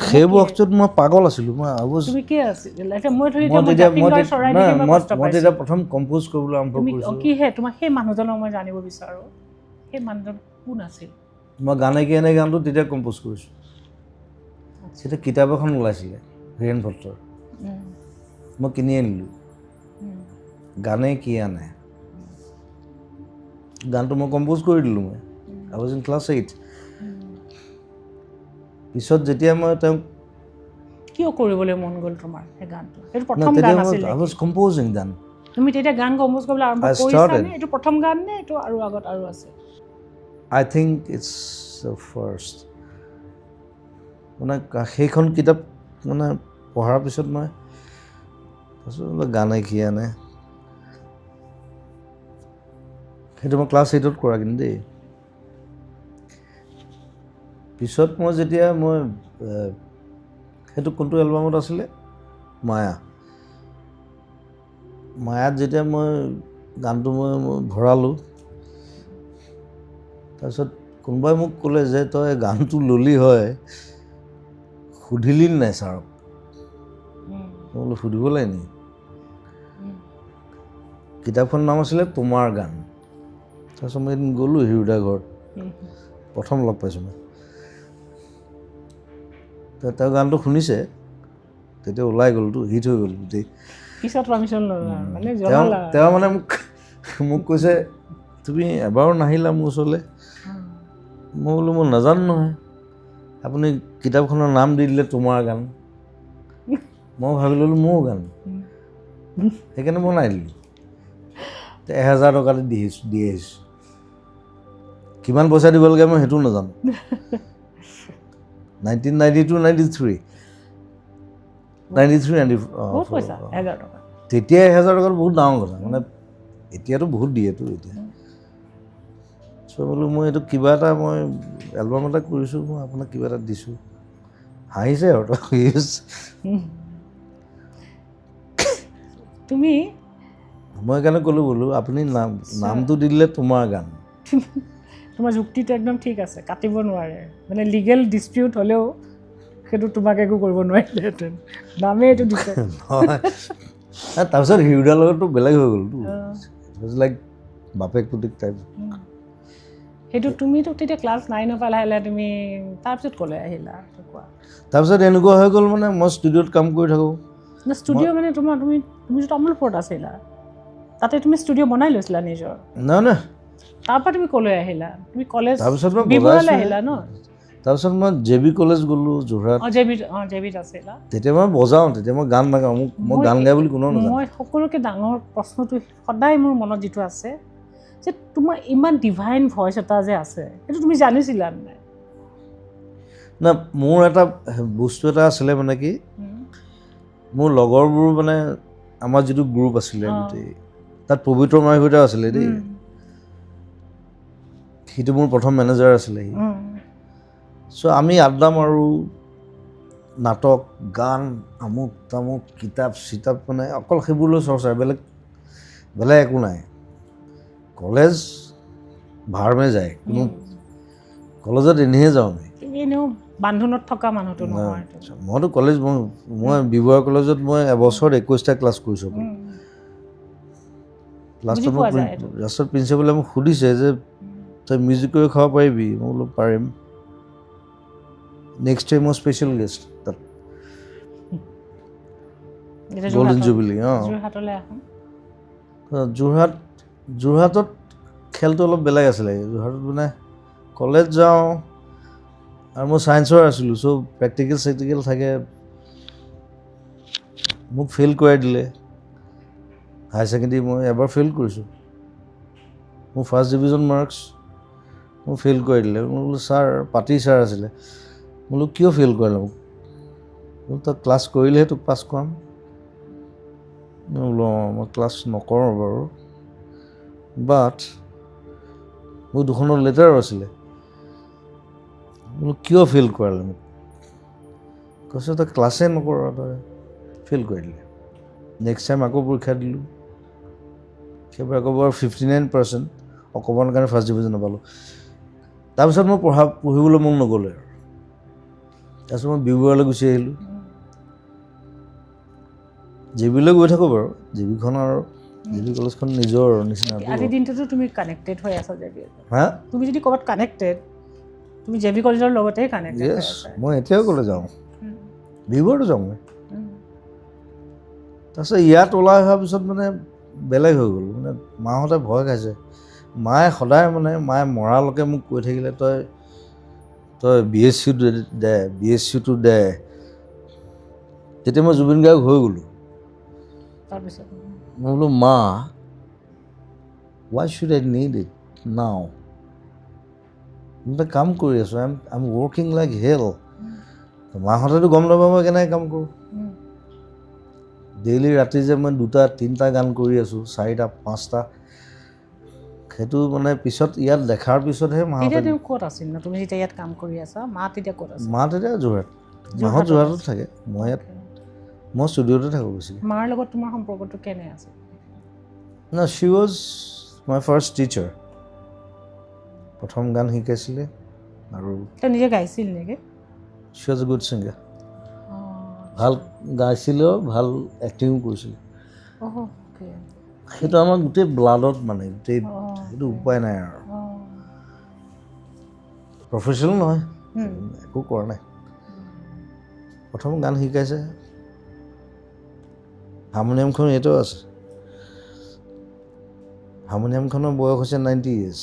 Speaker 2: সেই বয়সটোত মই পাগল আছিলোঁ
Speaker 1: তুমি কি আছিল এতিয়া মই ধৰি
Speaker 2: মই তেতিয়া প্ৰথম কম্প'জ কৰিবলৈ আৰম্ভ কৰিছোঁ
Speaker 1: কিহে তোমাক সেই মানুহজনক মই জানিব বিচাৰোঁ সেই মানুহজন কোন আছিল
Speaker 2: মই গানে কি এনে গানটো তেতিয়া কম্প'জ কৰিছোঁ তেতিয়া কিতাপ এখন ওলাইছিলে হীৰেণ ভট্টৰ মই কিনি আনিলোঁ গানে কি আনে গানটো মই কম্প'জ কৰি দিলোঁ মই আই ৱাজ ইন ক্লাছ 8 পিছত যেতিয়া মই তেওঁক
Speaker 1: কিয় কৰিবলৈ মন গ'ল তোমাৰ সেই গানটো সেইটো প্ৰথম গান আছিল
Speaker 2: আই ৱাজ কম্প'জিং গান
Speaker 1: তুমি তেতিয়া গান কম্প'জ কৰিবলৈ আৰম্ভ কৰিছানে এইটো প্ৰথম গান নে এইটো আৰু আগত আৰু আছে
Speaker 2: আই থিংক ইটছ দ্য ফাৰ্ষ্ট মানে সেইখন কিতাপ মানে পঢ়াৰ পিছত মই তাৰপিছত গানে কি আনে সেইটো মই ক্লাছ 8ত কৰা কিন্তু দেই পিছত মই যেতিয়া সেইটো কোনটো এলবামত আছিলে মায়াত যেতিয়া মই গানটো মই ভৰালোঁ তাৰপিছত কোনোবাই মোক ক'লে যে তই গানটো ল'লি হয় সুধিলি নাই ছাৰক মই বোলো সুধিব লাগে নি কিতাপখনৰ নাম আছিলে তোমাৰ গান তাৰপিছত মই এদিন গ'লোঁ হিৰুদাৰ ঘৰত প্ৰথম লগ পাইছোঁ মই তেওঁ গানটো শুনিছে তেতিয়া ওলাই গ'লতো হিট হৈ গ'ল গোটেই তেওঁ মানে মোক কৈছে তুমি এবাৰো নাহিলা মোৰ ওচৰলৈ মই বোলো মই নাজানো নহয় আপুনি কিতাপখনৰ নাম দি দিলে তোমাৰ গান মই ভাবি ল'লোঁ মোৰ গান সেইকাৰণে বনাই দিলোঁ 1000 টকা দি আহিছোঁ কিমান পইচা দিব লাগে মই সেইটো নাজানো 1992 93 93
Speaker 1: বহুত পইচা 1000 টকা
Speaker 2: তেতিয়া 1000 টকা বহুত ডাঙৰ কথা মানে এতিয়াতো বহুত দিয়েতো এতিয়া চ' বোলো মই এইটো কিবা এটা মই এলবাম এটা কৰিছোঁ মই আপোনাক কিবা এটা দিছোঁ হাঁহিছে আৰু
Speaker 1: তুমি
Speaker 2: মই সেইকাৰণে ক'লোঁ বোলো আপুনি নামটো দি দিলে তোমাৰ গান
Speaker 1: তোমাৰ যুক্তিটো একদম ঠিক আছে কাটিব নোৱাৰে মানে লিগেল ডিস্পিউট হ'লেও সেইটো তোমাক একো কৰিব নোৱাৰিলেহেঁতেন নামেই এইটো দিছে
Speaker 2: তাৰপিছত হিৰুদাৰ লগততো বেলেগ হৈ গ'লতো লাইক বাপেক পুতেক টাইপ
Speaker 1: সেইটো তুমিতো তেতিয়া ক্লাছ 9 পৰা লাহে লাহে তুমি তাৰপিছত ক'লে আহিলা কোৱা
Speaker 2: তাৰপিছত এনেকুৱা হৈ গ'ল মানে মই ষ্টুডিঅ'ত কাম কৰি থাকোঁ
Speaker 1: ষ্টুডিঅ' মানে তুমিতো তামোলপুৰত আছিলা তাতে তুমি ষ্টুডিঅ' বনাই লৈছিলা নিজৰ
Speaker 2: নহয়
Speaker 1: তাৰপৰা তুমি ক'লৈ আহিলা তুমি কলেজ
Speaker 2: তাৰপিছত মই
Speaker 1: বিবৰালৈ আহিলা ন
Speaker 2: তাৰপিছত মই JB কলেজ গ'লোঁ যোৰহাট
Speaker 1: জেবিত আছিলা
Speaker 2: তেতিয়া মই বজাওঁ তেতিয়া মই গান নাগাওঁ মই গান গাই বুলি কোনো নাজানো
Speaker 1: মই সকলোকে ডাঙৰ প্ৰশ্নটো সদায় মোৰ মনত যিটো আছে যে তোমাৰ ইমান ডিভাইন ভইচ এটা যে আছে সেইটো তুমি জানিছিলা নাই
Speaker 2: না মোৰ এটা বস্তু এটা আছিলে মানে কি মোৰ লগৰবোৰ মানে আমাৰ যিটো গ্ৰুপ আছিলে গোটেই তাত পবিত্ৰ মাইকীটাও আছিলে দেই সিটো মোৰ প্ৰথম মেনেজাৰ আছিলে সি চ' আমি আড্ডা মাৰোঁ নাটক গান আমুক তামুক কিতাপ চিতাপ মানে অকল সেইবোৰলৈ চৰ্চা বেলেগ একো নাই কলেজ ভাৰমে যায় কোনো কলেজত এনেহে যাওঁ আমি
Speaker 1: তুমি এনেও বান্ধোনত থকা মানুহটো নহয়
Speaker 2: মইতো কলেজ মই বিবৰা কলেজত মই এবছৰত 21টা ক্লাছ কৰিছোঁ লাষ্টত প্ৰিন্সিপালে মোক সুধিছে যে তই মিউজিক কৰি খাব পাৰিবি মই বোলো পাৰিম নেক্সট টাইম মই স্পেচিয়েল গেষ্ট তাত গল্ডেন জুবিলি যোৰহাটত খেলটো অলপ বেলেগ আছিলে যোৰহাটত মানে কলেজ যাওঁ আৰু মই ছায়েন্সৰ আছিলোঁ চ' প্ৰেক্টিকেল চেক্টিকেল থাকে মোক ফেইল কৰাই দিলে হায়াৰ ছেকেণ্ডেৰী মই এবাৰ ফেইল কৰিছোঁ মোৰ ফাৰ্ষ্ট ডিভিজন মাৰ্কছ মোক ফেইল কৰাই দিলে মই বোলো ছাৰ পাতি ছাৰ আছিলে বোলো কিয় ফেইল কৰালে মোক বোলো তই ক্লাছ কৰিলেহে তোক পাছ কৰাম মই বোলো মই ক্লাছ নকৰোঁ বাৰু বাট মোৰ দুখনৰ লেটাৰো আছিলে বোলো কিয় ফেইল কৰালে মোক কৈছে তই ক্লাছেই নকৰ তই ফেইল কৰি দিলে নেক্সট টাইম আকৌ পৰীক্ষা দিলোঁ সেইবাৰ আকৌ বাৰু 59% অকণমান কাৰণে ফাৰ্ষ্ট ডিভিজন নাপালোঁ তাৰপিছত মই পঢ়িবলৈ মন নগ'লে আৰু তাৰপিছত মই বিবৰালৈ গুচি আহিলোঁ JBলৈ গৈ থাকোঁ বাৰু JBখন আৰু JB কলেজখন নিজৰ নিচিনা
Speaker 1: আজিৰ দিনটোতো তুমি কানেক্টেড হৈ আছা JB
Speaker 2: হা
Speaker 1: তুমি যদি ক'ৰবাত কানেক্টেড তুমি JB কলেজৰ লগতেই কানেক্টেড
Speaker 2: য়েছ মই এতিয়াও ক'লে যাওঁ বিবৰতো যাওঁ মই তাৰপিছত ইয়াত ওলাই অহাৰ পিছত মানে বেলেগ হৈ গ'ল মানে মাহঁতে ভয় খাইছে মায়ে সদায় মানে মায়ে মৰালৈকে মোক কৈ থাকিলে তই BSc-টো দে তেতিয়া মই জুবিন গাৰ্গ হৈ গ'লোঁ
Speaker 1: তাৰপিছত
Speaker 2: মই বোলো মা why should I need it now মই এটা কাম কৰি আছোঁ I'm working like hell মাহঁতেতো গম নাপাব মই কেনেকৈ কাম কৰোঁ ডেইলি ৰাতি যে মই 2টা 3টা গান কৰি আছোঁ 4টা 5টা সেইটো মানে পিছত ইয়াত দেখাৰ পিছতহে
Speaker 1: মাহঁতে ক'ত আছিল তুমি যেতিয়া ইয়াত কাম কৰি আছা মা তেতিয়া ক'ত আছে
Speaker 2: মা তেতিয়া যোৰহাট মাহঁত যোৰহাটত থাকে মই ইয়াত মই ষ্টুডিঅ'তে থাকোঁ বেছিকৈ
Speaker 1: মাৰ লগত তোমাৰ সম্পৰ্কটো কেনে আছে
Speaker 2: না শ্বি ৱাজ মাই ফাৰ্ষ্ট টিচাৰ প্ৰথম গান শিকাইছিলে আৰু
Speaker 1: তই নিজে গাইছিল নেকি
Speaker 2: শ্বি ৱাজ এ গুড ছিংগাৰ ভাল গাইছিলেও ভাল এক্টিঙো কৰিছিলে সেইটো আমাৰ গোটেই ব্লাডত মানে গোটেই সেইটো উপায় নাই আৰু প্ৰফেশ্যনেল নহয় একো কৰা নাই প্ৰথম গান শিকাইছে হাৰমনিয়ামখন এইটো আছে হাৰমনিয়ামখনৰ বয়স হৈছে 90 years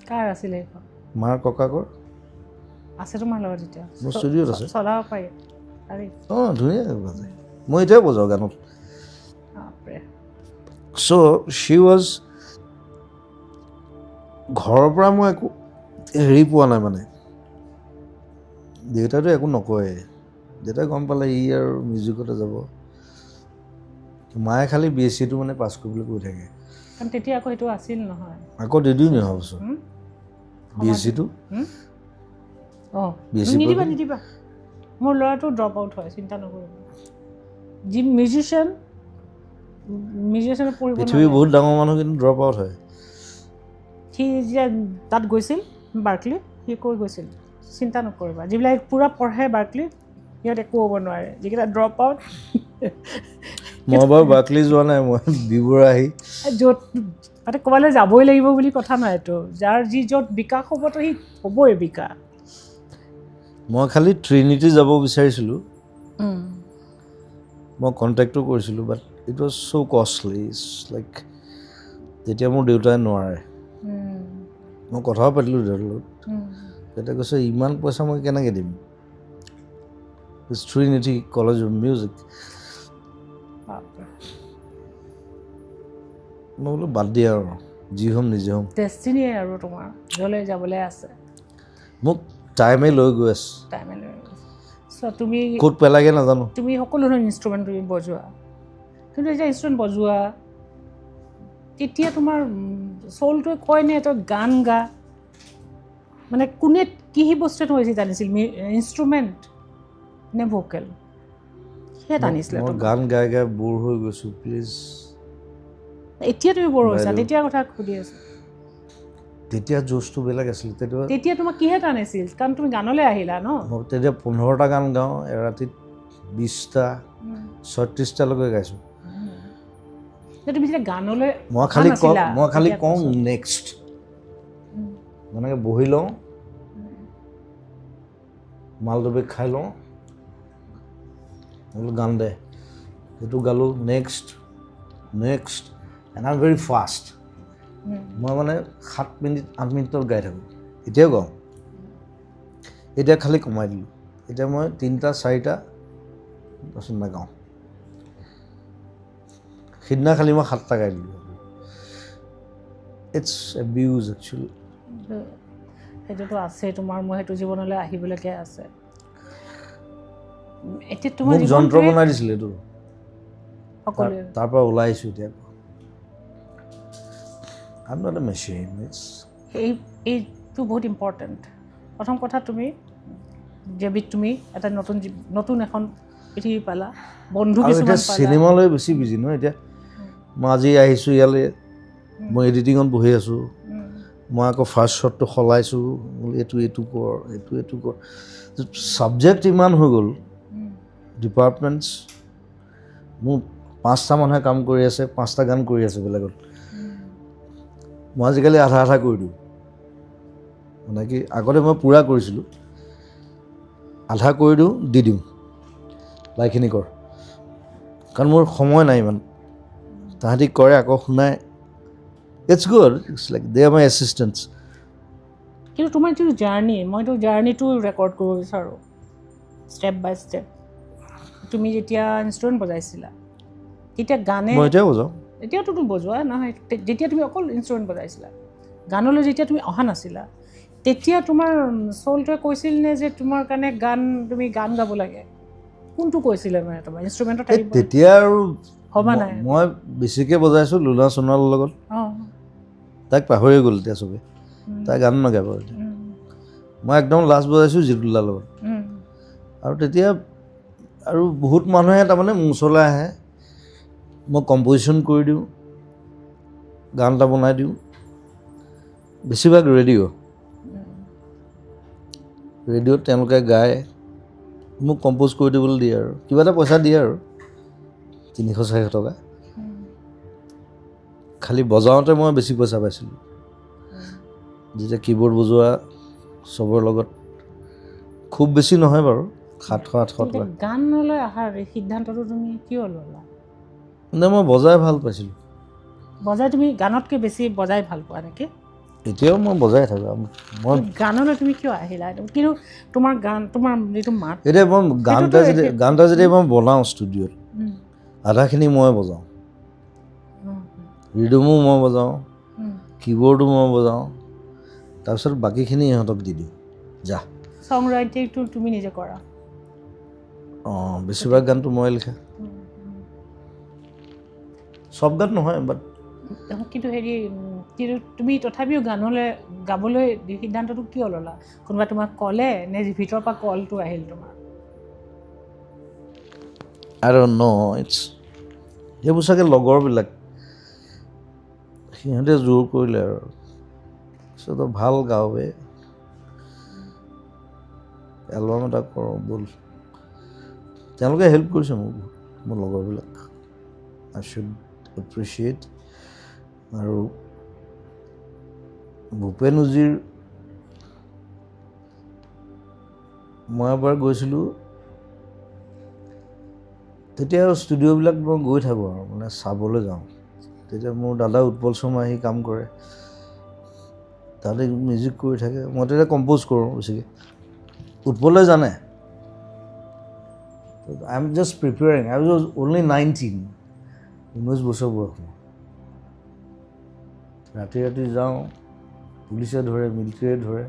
Speaker 1: কাৰ আছিলে এইখন
Speaker 2: মাৰ ককাকৰ
Speaker 1: আছে তোমাৰ লগত এতিয়া
Speaker 2: মোৰ ষ্টুডিঅ'ত আছে
Speaker 1: চলাব পাৰি
Speaker 2: অঁ ধুনীয়াকৈ বাজে মই এতিয়াও বজাওঁ গানত চ' শ্বি ৱাজ ঘৰৰ পৰা মই একো হেৰি পোৱা নাই মানে দেউতাইতো একো নকয়, দেউতাই গম পালে ই আৰু মিউজিকতে যাব। মায়ে খালি BSc-টো মানে পাছ কৰিবলৈ কৈ থাকে।
Speaker 1: কাৰণ তেতিয়া আকৌ সেইটো আছিল নহয়।
Speaker 2: আকৌ দিদিও নহয় বছৰ BSc-টো।
Speaker 1: অঁ
Speaker 2: BSc
Speaker 1: নিদিবা নিদিবা, মোৰ ল'ৰাটো ড্ৰপ আউট হয়, চিন্তা নকৰিবা। যি মিউজিচিয়ানে পঢ়িব
Speaker 2: পৃথিৱীৰ বহুত ডাঙৰ মানুহ কিন্তু ড্ৰপ আউট হয়।
Speaker 1: সি যে তাত গৈছিল বাৰ্কলি, সি কৈ গৈছিল চিন্তা নকৰিবা, যিবিলাক পূৰা পঢ়ে বাৰ্কলি সিহঁত একো হ'ব নোৱাৰে, যিকেইটা ড্ৰপ আউট।
Speaker 2: মই বাৰু বাৰ্কলি যোৱা নাই, মই বিবৰা আহি
Speaker 1: য'ত মানে ক'ৰবালৈ যাবই লাগিব বুলি কথা নাই এইটো, যাৰ য'ত বিকাশ হ'বতো সি হ'বই বিকাশ।
Speaker 2: মই খালি ট্ৰিনিটি যাব বিচাৰিছিলোঁ, মই কণ্টেক্টো কৰিছিলোঁ, but it was so' costly. Like তেতিয়া মোৰ দেউতাই নোৱাৰে। মই কথাও পাতিলোঁ দেউতাৰ লগত, দেউতাই কৈছে ইমান পইচা মই কেনেকৈ দিম, ট্ৰিনিটি কলেজ অফ মিউজিক। মই বোলো বাদ দিয়া আৰু, যি হ'ম নিজে হ'ম।
Speaker 1: ডেষ্টিনিয়ে আৰু তোমাৰ য'লৈ যাবলৈ আছে,
Speaker 2: মোক টাইমে লৈ গৈ আছে,
Speaker 1: টাইমে লৈ আছে। চ' তুমি
Speaker 2: ক'ত পেলাগে নাজানো।
Speaker 1: তুমি সকলো ধৰণৰ ইনষ্ট্ৰুমেণ্ট তুমি বজোৱা, কিন্তু যেতিয়া ইনষ্ট্ৰুমেণ্ট বজোৱা তেতিয়া তোমাৰ চ'লটোৱে কয়নে তই গান গা, মানে কোনে কি বস্তুটো হৈছে জানিছিল, ইনষ্ট্ৰুমেণ্ট নে ভোকেল, সেয়া টানিছিলে।
Speaker 2: মই গান গাই গাই বৰ হৈ গৈছোঁ, প্লিজ।
Speaker 1: এতিয়া তুমি বৰ হৈছা, তেতিয়া কথা সুধি আছোঁ।
Speaker 2: তেতিয়া জোচটো বেলেগ আছিল।
Speaker 1: তেতিয়া তোমাক কিহে টানিছিল, কাৰণ তুমি গানলৈ আহিলা ন।
Speaker 2: মই তেতিয়া 15টা গান গাওঁ, এৰাতিত 20টা 36টালৈকে গাইছোঁ।
Speaker 1: তুমি যেতিয়া গানলৈ
Speaker 2: মই খালি কওঁ নেক্সট, মানে বহি লওঁ, মালদবে খাই লওঁ, বোলো গান দে, সেইটো গালোঁ, next and I am very fast. মই মানে 7 মিনিট 8 মিনিটত গাই থাকোঁ, এতিয়াও গাওঁ। এতিয়া খালি কমাই দিলোঁ, এতিয়া মই 3টা 4টা তাৰপিছত নাগাওঁ। সিদিনা খালি মই 7টা গাই দিলোঁ। It's abuse actually.
Speaker 1: সেইটোতো আছে তোমাৰ, মই সেইটো জীৱনলৈ আহিবলৈকে আছে। এতিয়া তোমাৰ
Speaker 2: মোক যন্ত্ৰ বনাই দিছিলে এইটো,
Speaker 1: সকলোৱে
Speaker 2: তাৰ পৰা ওলাই আহিছোঁ এতিয়া। I am not a machine.
Speaker 1: এইটো বহুত ইম্পৰ্টেণ্ট। প্ৰথম কথা তুমি যেবিধ তুমি এটা নতুন এখন পৃথিৱী পালা, বন্ধু কিছুমান পালা।
Speaker 2: চিনেমালৈ বেছি বিজি ন এতিয়া। মই আজি আহিছোঁ ইয়ালৈ, মই এডিটিঙত বহি আছোঁ, মই আকৌ ফাৰ্ষ্ট শ্বটটো সলাইছোঁ, এইটো কৰ, এইটো কৰ, ছাবজেক্ট ইমান হৈ গ'ল। ডিপাৰ্টমেণ্টছ মোৰ 5টা মানুহে কাম কৰি আছে, 5টা গান কৰি আছে বেলেগত। মই আজিকালি আধা কৰি দিওঁ, মানে কি আগতে মই পূৰা কৰিছিলোঁ, আধা কৰি দিওঁ, দি দিওঁ বাকীখিনি কৰ, কাৰণ মোৰ সময় নাই ইমান। তাহাঁতি কৰে আকৌ শুনাই, it's good, it's like they are my assistants.
Speaker 1: কিন্তু তোমাৰ যিটো জাৰ্ণি, মইতো জাৰ্ণিটো ৰেকৰ্ড কৰিব বিচাৰোঁ, ষ্টেপ বাই ষ্টেপ। তুমি যেতিয়া ইনষ্ট্ৰুমেণ্ট বজাইছিলা, তেতিয়া গানে,
Speaker 2: মই এতিয়াও বজাওঁ,
Speaker 1: এতিয়াতো তুমি বজোৱা নহয়, যেতিয়া তুমি অকল ইনষ্ট্ৰুমেণ্ট বজাইছিলা, গানলৈ যেতিয়া তুমি অহা নাছিলা, তেতিয়া তোমাৰ চ'লটোৱে কৈছিল নে যে তোমাৰ কাৰণে তুমি গান গাব লাগে? কোনটো কৈছিলে মানে তোমাৰ ইনষ্ট্ৰুমেণ্টত?
Speaker 2: তেতিয়া আৰু
Speaker 1: ভবা নাই।
Speaker 2: মই বেছিকৈ বজাইছোঁ লুনা সোণোৱালৰ লগত, তাইক পাহৰি গ'ল এতিয়া চবে, তাই গান নাগাব এতিয়া। মই একদম লাষ্ট বজাইছোঁ জিতুলাৰ লগত। আৰু তেতিয়া আৰু বহুত মানুহে তাৰমানে মোৰ ওচৰলৈ আহে, মই কম্প'জিশ্যন কৰি দিওঁ, গান এটা বনাই দিওঁ, বেছিভাগ ৰেডিঅ'ত তেওঁলোকে গায়, মোক কম্প'জ কৰি দিবলৈ দিয়ে আৰু কিবা এটা পইচা দিয়ে আৰু 300-400 টকা। খালি বজাওঁতে মই বেছি পইচা পাইছিলোঁ, যেতিয়া কিবৰ্ড বজোৱা চবৰ লগত খুব বেছি নহয় বাৰু, 700-800 টকা।
Speaker 1: গানলৈ অহাৰ সিদ্ধান্তটো তুমি কিয় ল'লা?
Speaker 2: মানে মই বজাই ভাল পাইছিলোঁ।
Speaker 1: বজাই তুমি গানতকৈ বেছি বজাই ভাল পোৱা নেকি?
Speaker 2: এতিয়াও মই বজাই থাকোঁ। মই
Speaker 1: গানলৈ তুমি কিয় আহিলা? কিন্তু তোমাৰ যিটো মাত,
Speaker 2: এতিয়া মই গান এটা যেতিয়া মই বনাওঁ ষ্টুডিঅ'ত, আধাখিনি মই বজাওঁ, ৰিডমো মই বজাওঁ, কীবৰ্ডো মই বজাওঁ, তাৰপিছত বাকীখিনি ইহঁতক দি দিওঁ, যা
Speaker 1: সং ৰাইটিংটো তুমি নিজে কৰা
Speaker 2: বেছিভাগ গানটো মই লিখা সব গান নহয় বাট
Speaker 1: কিন্তু হেৰি কিন্তু তুমি তথাপিও গাবলৈ সিদ্ধান্তটো কিয় ল'লা কোনোবা তোমাক ক'লে নে ভিতৰৰ পৰা কলটো আহিল তোমাৰ
Speaker 2: I don't know it's এইবোৰ চাগে লগৰবিলাক সিহঁতে জোৰ কৰিলে আৰু তই ভাল গাৱে এলবাম এটা কৰোঁ ব'ল তেওঁলোকে হেল্প কৰিছে মোক মোৰ লগৰবিলাক আই শুড এপ্ৰিচিয়েট আৰু ভূপেন উজিৰ মই এবাৰ গৈছিলোঁ তেতিয়া ষ্টুডিঅ'বিলাক মই গৈ থাকোঁ আৰু মানে চাবলৈ যাওঁ তেতিয়া মোৰ দাদা উৎপল শৰ্মা আহি কাম কৰে তাতে মিউজিক কৰি থাকে মই তেতিয়া কম্প'জ কৰোঁ বেছিকৈ উৎপলে জানে I am just preparing I was only 19 বছৰ বয়স মোৰ ৰাতি ৰাতি যাওঁ পুলিচে ধৰে মিলিটেৰীয়ে ধৰে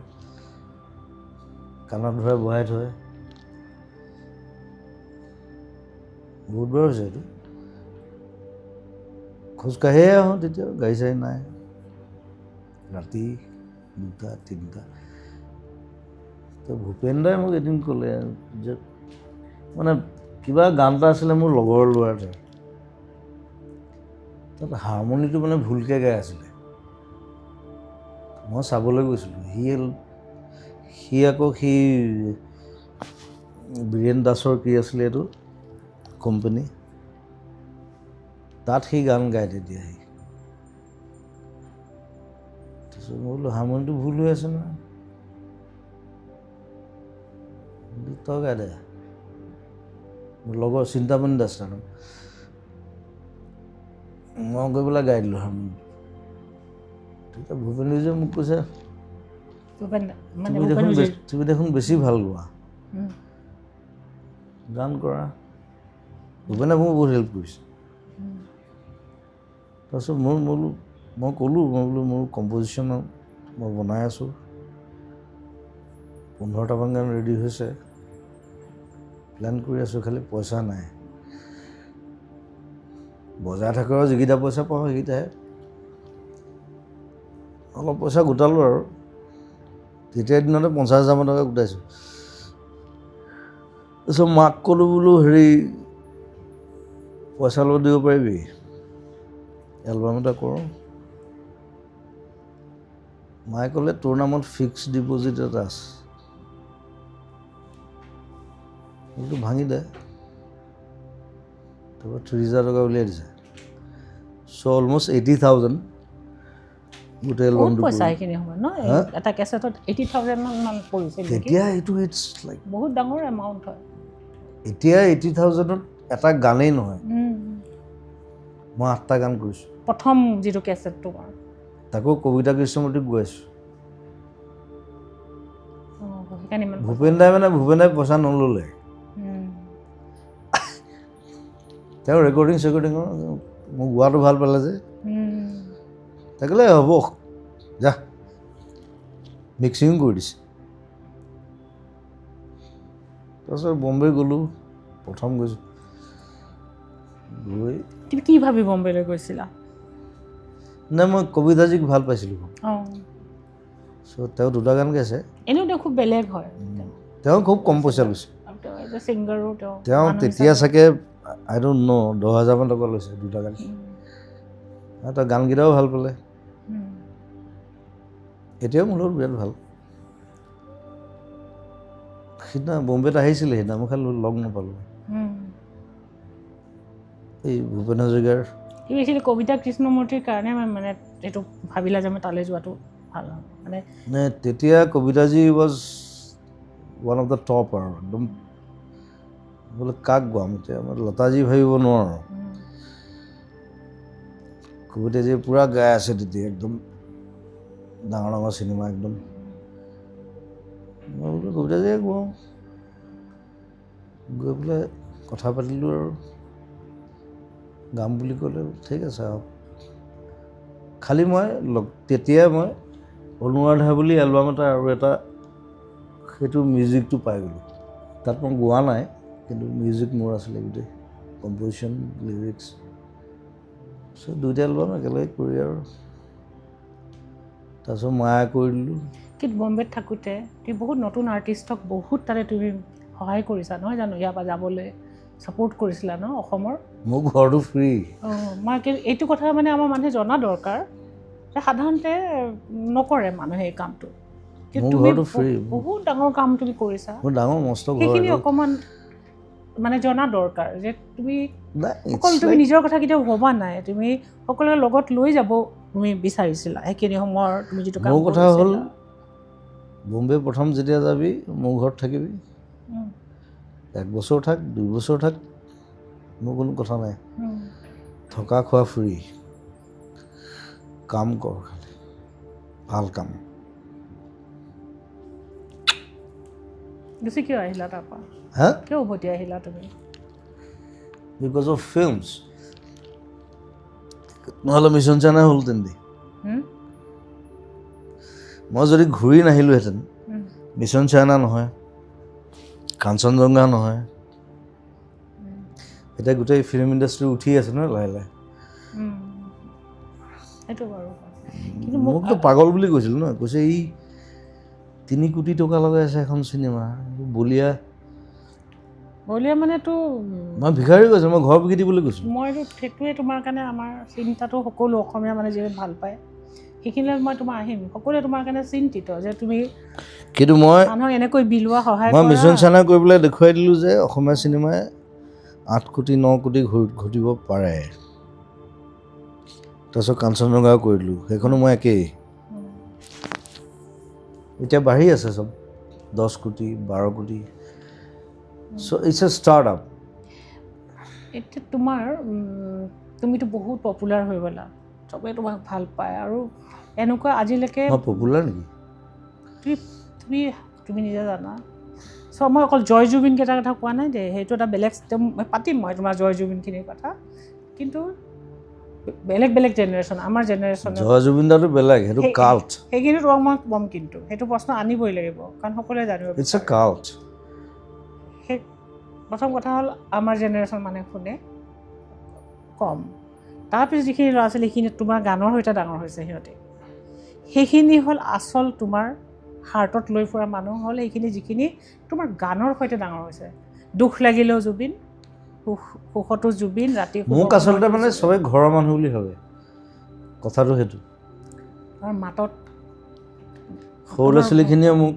Speaker 2: কাণত ধৰে বহাই থয় বহুত বাৰ হৈছে এইটো খোজকাঢ়িয়ে আহোঁ তেতিয়া গাড়ী চাড়ী নাই ৰাতি 2টা 3টা তো ভূপেন দাই মোক এদিন ক'লে যে মানে কিবা গান এটা আছিলে মোৰ লগৰ ল'ৰা এটাৰ তাত হাৰমনিটো মানে ভুলকৈ গাই আছিলে মই চাবলৈ গৈছিলোঁ সি আকৌ বীৰেন দাসৰ কি আছিলে এইটো কোম্পানী তাত সি গান গায় তেতিয়া তাৰপিছত মই বোলো হাৰমনিটো ভুল হৈ আছে নহয় তই গাই দে মোৰ লগৰ চিন্তামণি দাস তাৰ মই গৈ পেলাই গাই দিলোঁ হাৰমনিটো তেতিয়া ভূপেন উজিৰে মোক কৈছে তুমি দেখোন বেছি ভাল গোৱা গান কৰা ভূপেনে মোক বহুত হেল্প কৰিছে তাৰপিছত মই ক'লোঁ মোৰ কম্প'জিশ্যন মই বনাই আছোঁ 15টামান গান ৰেডি হৈছে প্লেন কৰি আছোঁ খালি পইচা নাই বজাই থাকোঁ আৰু যিকেইটা পইচা পাওঁ সেইকেইটাহে অলপ পইচা গোটালোঁ আৰু তেতিয়াৰ দিনতে 50,000 টকা গোটাইছোঁ তাৰপিছত মাক ক'লোঁ বোলো হেৰি পইচা অলপ দিব পাৰিবি এলবাম এটা কৰোঁ মায়ে ক'লে তোৰ নামত ফিক্স ডিপ'জিট এটা আছে সেইটো ভাঙি দে তাৰপৰা 30,000 টকা উলিয়াই দিছে চ' অলমষ্ট 80,000 গোটেই এলবামটো
Speaker 1: পইচা এইখিনি সময় ন এটা কেছেটত 80,000 মান পৰিছিল
Speaker 2: এতিয়া এইটো ইটছ লাইক
Speaker 1: বহুত ডাঙৰ এমাউণ্ট হয়
Speaker 2: এতিয়া 80,000ত এটা গানেই নহয় মই 8টা গান কৰিছোঁ
Speaker 1: প্ৰথম যিটো কেছেটটো
Speaker 2: তাকো কবিতা কৃষ্ণমূৰ্তিক গোৱাইছোঁ ভূপেন দাই পইচা নল'লে তেওঁ ৰেকৰ্ডিং মোক গোৱাটো ভাল পালে যে তাই ক'লে হ'ব যা মিক্সিঙো কৰি দিছে তাৰপিছত বম্বে গ'লোঁ প্ৰথম গৈছোঁ গৈ
Speaker 1: তুমি কি ভাবি বম্বেলৈ গৈছিলা
Speaker 2: নাই মই কবিতাজীক ভাল পাইছিলোঁ চ' তেওঁ 2টা গান গাইছে
Speaker 1: এনেও তেওঁ খুব বেলেগ হয়
Speaker 2: তেওঁ খুব কম পইচা লৈছে
Speaker 1: ছিংগাৰো
Speaker 2: তেওঁ তেতিয়া চাগে আই ডোণ্ট ন' 10,000 টকা লৈছে 2টা গান তেওঁ গানকেইটাও ভাল পালে এতিয়াও মোৰ লগত বিৰাট ভাল সিদিনা বম্বেত আহিছিলে সিদিনা মই খালি লগ নাপালোঁ এই ভূপেন হাজৰিকাৰ
Speaker 1: কবিতা কৃষ্ণমূৰ্তিৰ কাৰণে মানে এইটো ভাবিলা যে মই তালৈ যোৱাটো ভাল মানে
Speaker 2: তেতিয়া কবিতাজী was one of the top আৰু একদম বোলে কাক গোৱাম এতিয়া মই লতাজী ভাবিব নোৱাৰোঁ কবিতাজীয়ে পূৰা গাই আছে তেতিয়া একদম ডাঙৰ চিনেমা একদম মই বোলো কবিতাজীয়ে গোৱাওঁ গৈ পেলাই কথা পাতিলোঁ আৰু গাম বুলি ক'লে ঠিক আছে আহক খালি মই তেতিয়া মই অনুৰাধা বুলি এলবাম এটা আৰু এটা সেইটো মিউজিকটো পাই গ'লোঁ তাত মই গোৱা নাই কিন্তু মিউজিক মোৰ আছিলে গোটেই কম্প'জিশ্যন লিৰিক্স চ' দুইটা এলবাম একেলগে কৰি আৰু তাৰপিছত মায়া কৰি দিলোঁ
Speaker 1: কিন্তু বম্বেত থাকোঁতে তুমি বহুত নতুন আৰ্টিষ্টক বহুত তাতে তুমি সহায় কৰিছা নহয় জানো ইয়াৰ পৰা যাবলৈ ছাপোৰ্ট কৰিছিলা ন অসমৰ
Speaker 2: মোৰ ঘৰটো ফ্ৰী
Speaker 1: মই এইটো কথা মানে আমাৰ মানুহে জনা দৰকাৰ যে সাধাৰণতে নকৰে মানুহে এই কামটো
Speaker 2: মোৰ ঘৰটো ফ্ৰী
Speaker 1: বহুত ডাঙৰ কাম তুমি কৰিছা
Speaker 2: মোৰ ডাঙৰ মস্ত ঘৰ
Speaker 1: সেইখিনি অকণমান মানে জনা দৰকাৰ যে তুমি অকল তুমি নিজৰ কথা কেতিয়াও ভবা নাই তুমি সকলোৰে লগত লৈ যাব তুমি বিচাৰিছিলা সেইখিনি সময়ৰ তুমি যিটো কাম
Speaker 2: মোৰ কথা হ'ল বম্বে প্ৰথম যেতিয়া যাবি মোৰ ঘৰত থাকিবি 1 বছৰ থাক 2 বছৰ থাক মোৰ কোনো কথা নাই থকা খোৱা ফ্ৰী কাম কৰ খালি ভাল কাম
Speaker 1: গুচি কিয় আহিলা তাৰপৰা
Speaker 2: হা
Speaker 1: কিয় উভতি আহিলা তুমি
Speaker 2: বিকজ অফ ফিল্মছ নহ'লে মিছন চাইনা হ'লহেঁতেন দি মই যদি ঘূৰি নাহিলোহেঁতেন মিছন চাইনা নহয় কাঞ্চনজংঘা নহয় এতিয়া গোটেই ফিল্ম ইণ্ডাষ্ট্ৰী উঠি আছে নহয় লাহে লাহে
Speaker 1: সেইটো বাৰু
Speaker 2: মোকতো পাগল বুলি কৈছিল ন কৈছে এই 3 কোটি টকা লগাই আছে এখন চিনেমা বলিয়া
Speaker 1: মানেতো
Speaker 2: মই ভিখাৰী কৈছোঁ মই ঘৰ বিকি দিবলৈ কৈছোঁ
Speaker 1: মইতো সেইটোৱে তোমাৰ কাৰণে আমাৰ চিন্তাটো সকলো অসমীয়া মানে যিমান ভাল পায় সেইখিনিলৈ মই তোমাৰ আহিম সকলোৱে তোমাৰ কাৰণে চিন্তিত যে তুমি
Speaker 2: কিন্তু মই
Speaker 1: মানুহক এনেকৈ বিলোৱা সহায়
Speaker 2: মই মিছন চাইনা কৰি পেলাই দেখুৱাই দিলোঁ যে অসমীয়া চিনেমাই 8 কোটি 9 কোটি ঘটিব পাৰে তাৰপিছত কাঞ্চনজংঘাও কৰি দিলোঁ সেইখনো মই একেই এতিয়া বাঢ়ি আছে চব 10 কোটি 12 কোটি চ' ইটছ এ ষ্টাৰ্ট আপ
Speaker 1: এতিয়া তোমাৰ তুমিতো বহুত পপুলাৰ হৈ গ'লা চবেই তোমাক ভাল পায় আৰু এনেকুৱা আজিলৈকে
Speaker 2: মই পপুলাৰ নেকি
Speaker 1: তুমি নিজে জানা চ' মই অকল জয় জুবিন কেইটাৰ কথা কোৱা নাই যে সেইটো এটা বেলেগ পাতিম মই তোমাৰ জয় জুবিনখিনিৰ কথা কিন্তু বেলেগ বেলেগ জেনেৰেশ্যন আমাৰ জেনেৰেশ্যন
Speaker 2: জয় জুবিন দাটো বেলেগ সেইটো কাল্ট
Speaker 1: সেইখিনি তোমাক মই ক'ম কিন্তু সেইটো প্ৰশ্ন আনিবই লাগিব কাৰণ সকলোৱে জানিব
Speaker 2: ইটছ এ কাল্ট
Speaker 1: সেই প্ৰথম কথা হ'ল আমাৰ জেনেৰেশ্যন মানে শুনে কম তাৰপিছত যিখিনি ল'ৰা ছোৱালী সেইখিনি তোমাৰ গানৰ সৈতে ডাঙৰ হৈছে সিহঁতে সেইখিনি হ'ল আচল তোমাৰ হাৰ্টত লৈ ফুৰা মানুহ হ'ল এইখিনি যিখিনি তোমাৰ গানৰ সৈতে ডাঙৰ হৈছে দুখ লাগিলেও জুবিন সুখতো জুবিন ৰাতি
Speaker 2: মোক আচলতে মানে চবেই ঘৰৰ মানুহ বুলি ভাবে কথাটো সেইটো
Speaker 1: আৰু মাতত
Speaker 2: সৰু ল'ৰা ছোৱালীখিনিয়ে মোক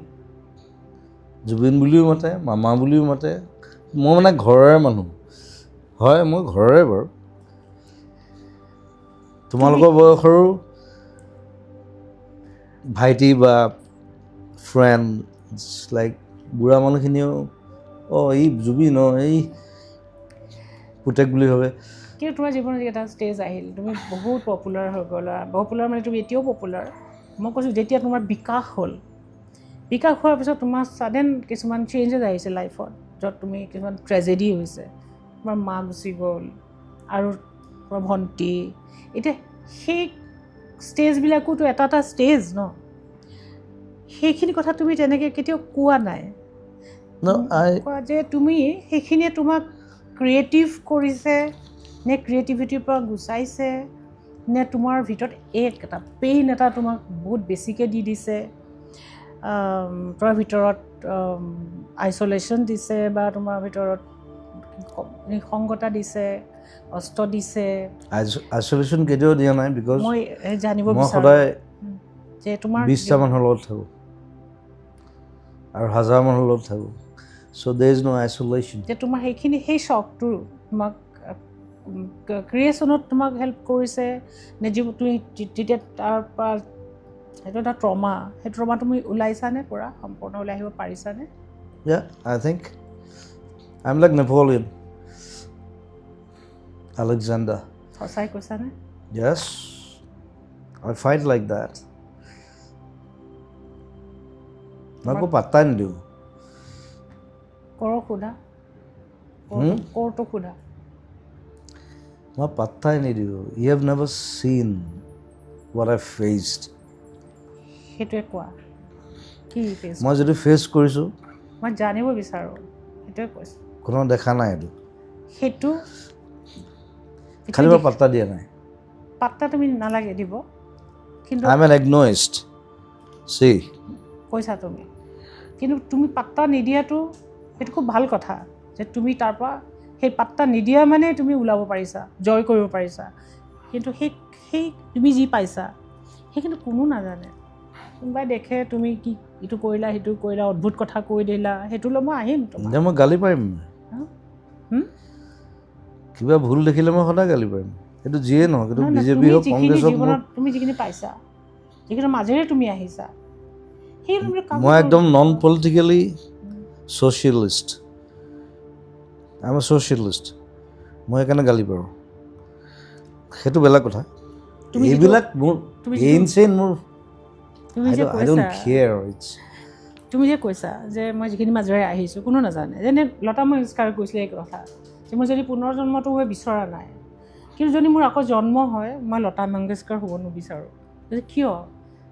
Speaker 2: জুবিন বুলিও মাতে মামা বুলিও মাতে মই মানে ঘৰৰে মানুহ হয় মই ঘৰৰে বাৰু তোমালোকৰ বয়সৰো ভাইটি বা ফ্ৰেণ্ড লাইক বুঢ়া মানুহখিনিও এই জুবিন এই পুতেক বুলি ভাবে
Speaker 1: কিন্তু তোমাৰ জীৱনত এটা ষ্টেজ আহিল তুমি বহুত পপুলাৰ হৈ গ'লা পপুলাৰ মানে তুমি এতিয়াও পপুলাৰ মই কৈছোঁ যেতিয়া তোমাৰ বিকাশ হ'ল বিকাশ হোৱাৰ পিছত তোমাৰ ছাডেন কিছুমান চেঞ্জেছ আহিছে লাইফত য'ত তুমি কিছুমান ট্ৰেজেডি হৈছে তোমাৰ মা গুচি গ'ল আৰু তোমাৰ ভণ্টি এতিয়া সেই ষ্টেজবিলাকোতো এটা ষ্টেজ ন সেইখিনি কথা তুমি তেনেকৈ কেতিয়াও কোৱা নাই কোৱা যে তুমি সেইখিনিয়ে তোমাক ক্ৰিয়েটিভ কৰিছে নে ক্ৰিয়েটিভিটিৰ পৰা গুচাইছে নে তোমাৰ ভিতৰত এটা পেইন এটা তোমাক বহুত বেছিকৈ দি দিছে তোমাৰ ভিতৰত আইচলেশ্যন দিছে বা তোমাৰ ভিতৰত নিসংগতা দিছে কষ্ট দিছে
Speaker 2: আইচলেশ্যন কেতিয়াও দিয়া নাই বিকজ
Speaker 1: মই জানিব বিচাৰোঁ
Speaker 2: সদায়
Speaker 1: যে তোমাৰ
Speaker 2: 20টা মানুহৰ লগত থাকোঁ আৰু 1000 মানুহৰ লগত থাকোঁ চ' দেৰ ইজ ন' আইচলেশ্যন
Speaker 1: যে তোমাৰ সেইখিনি সেই চখটো তোমাক ক্ৰিয়েশ্যনত তোমাক হেল্প কৰিছে নে যি তুমি যেতিয়া তাৰ পৰা সেইটো এটা ট্ৰমা সেই ট্ৰমা তুমি ওলাইছানে পূৰা সম্পূৰ্ণ ওলাই আহিব পাৰিছানে
Speaker 2: I think I'm like Napoleon Alexander
Speaker 1: সঁচাই কৈছানে
Speaker 2: yes I fight like that মই একো পাত্তাই নিদিওঁ
Speaker 1: কৰক সোধা কৰটো সোধা
Speaker 2: মই পাত্তাই নিদিওঁ you have never seen what I faced
Speaker 1: সেইটোৱে কোৱা কি ফেচ
Speaker 2: মই যদি ফেচ কৰিছোঁ
Speaker 1: মই জানিব বিচাৰোঁ সেইটোৱে কৈছোঁ
Speaker 2: কোনো দেখা নাই এইটো
Speaker 1: সেইটো
Speaker 2: খালি মই পাত্তা দিয়া নাই
Speaker 1: পাত্তা তুমি নালাগে দিব কিন্তু
Speaker 2: আই এম এন এগন'ইষ্ট চি
Speaker 1: কৈছা তুমি কিন্তু তুমি পাত্তা নিদিয়াটো সেইটো খুব ভাল কথা যে তুমি তাৰ পৰা সেই পাত্তা নিদিয়া মানে তুমি ওলাব পাৰিছা জয় কৰিব পাৰিছা কিন্তু সেই তুমি যি পাইছা সেইখিনি কোনো নাজানে কোনোবাই দেখে তুমি কি ইটো কৰিলা সিটো কৰিলা অদ্ভুত কথা কৈ দিলা সেইটোলৈ মই আহিম তোমাৰ
Speaker 2: যে মই গালি পাৰিম কিবা ভুল দেখিলে মই সদায় গালি পাৰিম সেইটো যিয়ে নহয় কিন্তু বিজেপি হওক কংগ্ৰেছ হওক
Speaker 1: তুমি যিখিনি পাইছা যিখিনি মাজেৰে তুমি আহিছা
Speaker 2: মই একদম non politically socialist I am A socialist মই সেইকাৰণে গালি পাৰোঁ সেইটো বেলেগ কথা এইবিলাক মোৰ ইনচেইন মোৰ
Speaker 1: তুমি যে কৈছা যে মই যিখিনি মাজেৰে আহিছোঁ কোনো নাজানে যেনে লতা মংগেশকাৰ কৈছিলে এই কথা যে মই যদি পুনৰ জন্মটো হৈ বিচৰা নাই কিন্তু যদি মোৰ আকৌ জন্ম হয় মই লতা মংগেশকাৰ হ'ব নিবিচাৰোঁ কিয়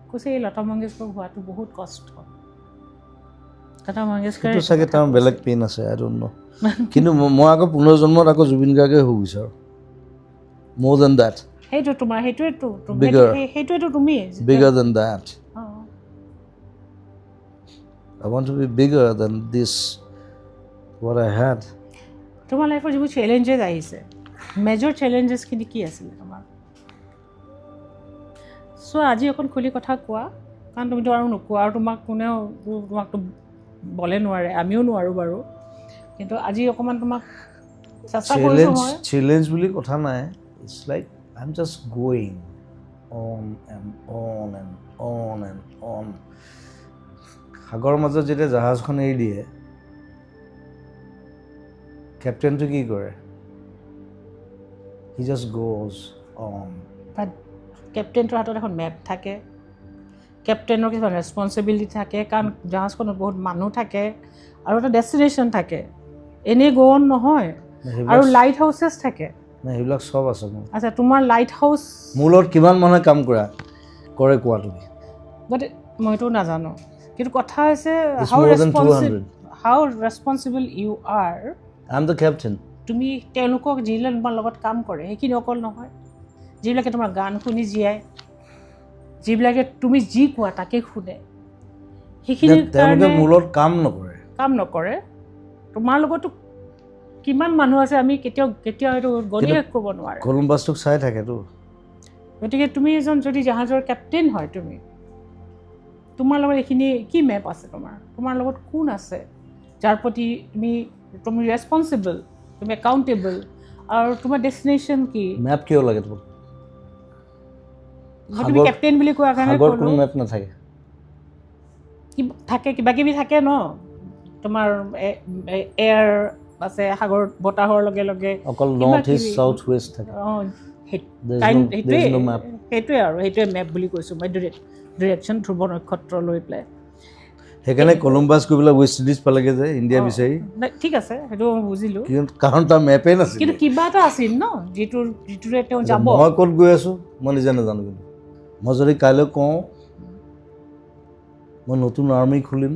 Speaker 1: কৈছে এই লতা মংগেশকাৰ হোৱাটো বহুত কষ্ট লতা মংগেশকাৰ
Speaker 2: চাগে তাৰ বেলেগ পেইন আছে আই ডোণ্ট ন কিন্তু মই আকৌ পুনৰ জন্মত আকৌ জুবিন গাৰ্গে হ'ব বিচাৰোঁ মোৰ দেন দেট
Speaker 1: সেইটো তোমাৰ সেইটোৱেতো তুমি
Speaker 2: bigger than that I want to be bigger than this what I had
Speaker 1: তোমাৰ লাইফৰ যিবোৰ চেলেঞ্জেছ আহিছে মেজৰ চেলেঞ্জেছখিনি কি আছিলে তোমাৰ চ' আজি অকণ খুলি কথা কোৱা কাৰণ তুমিতো আৰু নোকোৱা আৰু তোমাক কোনেও তোমাকতো বলে নোৱাৰে আমিও নোৱাৰোঁ বাৰু কিন্তু আজি অকণমান তোমাক চেষ্টা কৰিছোঁ মই
Speaker 2: চেলেঞ্জ বুলি কথা নাই it's like I'm just going on and on and on and on. সাগৰৰ মাজত যেতিয়া জাহাজখন এৰি দিয়ে কেপ্টেইনটো কি কৰে he just goes on
Speaker 1: but কেপ্টেইনটোৰ হাতত এখন মেপ থাকে কেপ্টেইনৰ কিছুমান ৰেছপনচিবিলিটি থাকে কাৰণ জাহাজখনত বহুত মানুহ থাকে আৰু এটা ডেষ্টিনেশ্যন থাকে এনেই গো অন নহয় আৰু লাইট হাউচেছ থাকে
Speaker 2: সেইবিলাক চব আছে মোৰ
Speaker 1: আচ্ছা তোমাৰ লাইট হাউচ
Speaker 2: মোৰ লগত কিমান মানুহে কাম কৰে কোৱা তুমি
Speaker 1: মইতো নাজানো কিন্তু কথা হৈছে how responsible you are
Speaker 2: I am the captain
Speaker 1: তুমি তেওঁলোকক যিবিলাক তোমাৰ লগত কাম কৰে সেইখিনি অকল নহয় যিবিলাকে তোমাৰ গান শুনি জীয়াই যিবিলাকে তুমি যি কোৱা তাকে শুনে সেইখিনি
Speaker 2: তেওঁলোকে মোৰ লগত কাম নকৰে
Speaker 1: তোমাৰ লগতো কিমান মানুহ আছে আমি কেতিয়াও এইটো গণি শেষ কৰিব নোৱাৰে
Speaker 2: কলম্বাছটোক চাই থাকেতো
Speaker 1: গতিকে তুমি এজন যদি জাহাজৰ কেপ্টেইন হয় তোমাৰ লগত এইখিনি কি মেপ আছে তোমাৰ লগত কোন আছে যাৰ প্ৰতি তুমি ৰেছপনচিবল তুমি একাউণ্টেবল আৰু তোমাৰ ডেষ্টিনেশ্যন কি
Speaker 2: মেপ কিয় লাগে তোমাক
Speaker 1: তুমি কেপ্টেইন বুলি কোৱা কাৰণে
Speaker 2: কোনো মেপ নাথাকে
Speaker 1: থাকে কিবা কিবি থাকে ন তোমাৰ এয়াৰ আছে সাগৰ বতাহৰ লগে লগে
Speaker 2: অকল নৰ্থ ইষ্ট সাউথ ৱেষ্ট থাকে
Speaker 1: সেইটোৱে আৰু সেইটোৱে মেপ বুলি কৈছোঁ মই ডিৰেকশ্যন ধ্ৰুৱ নক্ষত্ৰ লৈ পেলাই
Speaker 2: সেইকাৰণে কলম্বাছ গৈ পেলাই ৱেষ্ট ইণ্ডিজ পালেগে যে ইণ্ডিয়া বিচাৰি
Speaker 1: ঠিক আছে সেইটো মই বুজিলোঁ
Speaker 2: কাৰণ তাৰ মেপেই নাছিল
Speaker 1: কিন্তু কিবা এটা আছিল ন যিটোৰে তেওঁ যাব
Speaker 2: মই ক'ত গৈ আছোঁ মই নিজে নাজানো কিন্তু মই যদি কাইলৈ কওঁ মই নতুন আৰ্মি খুলিম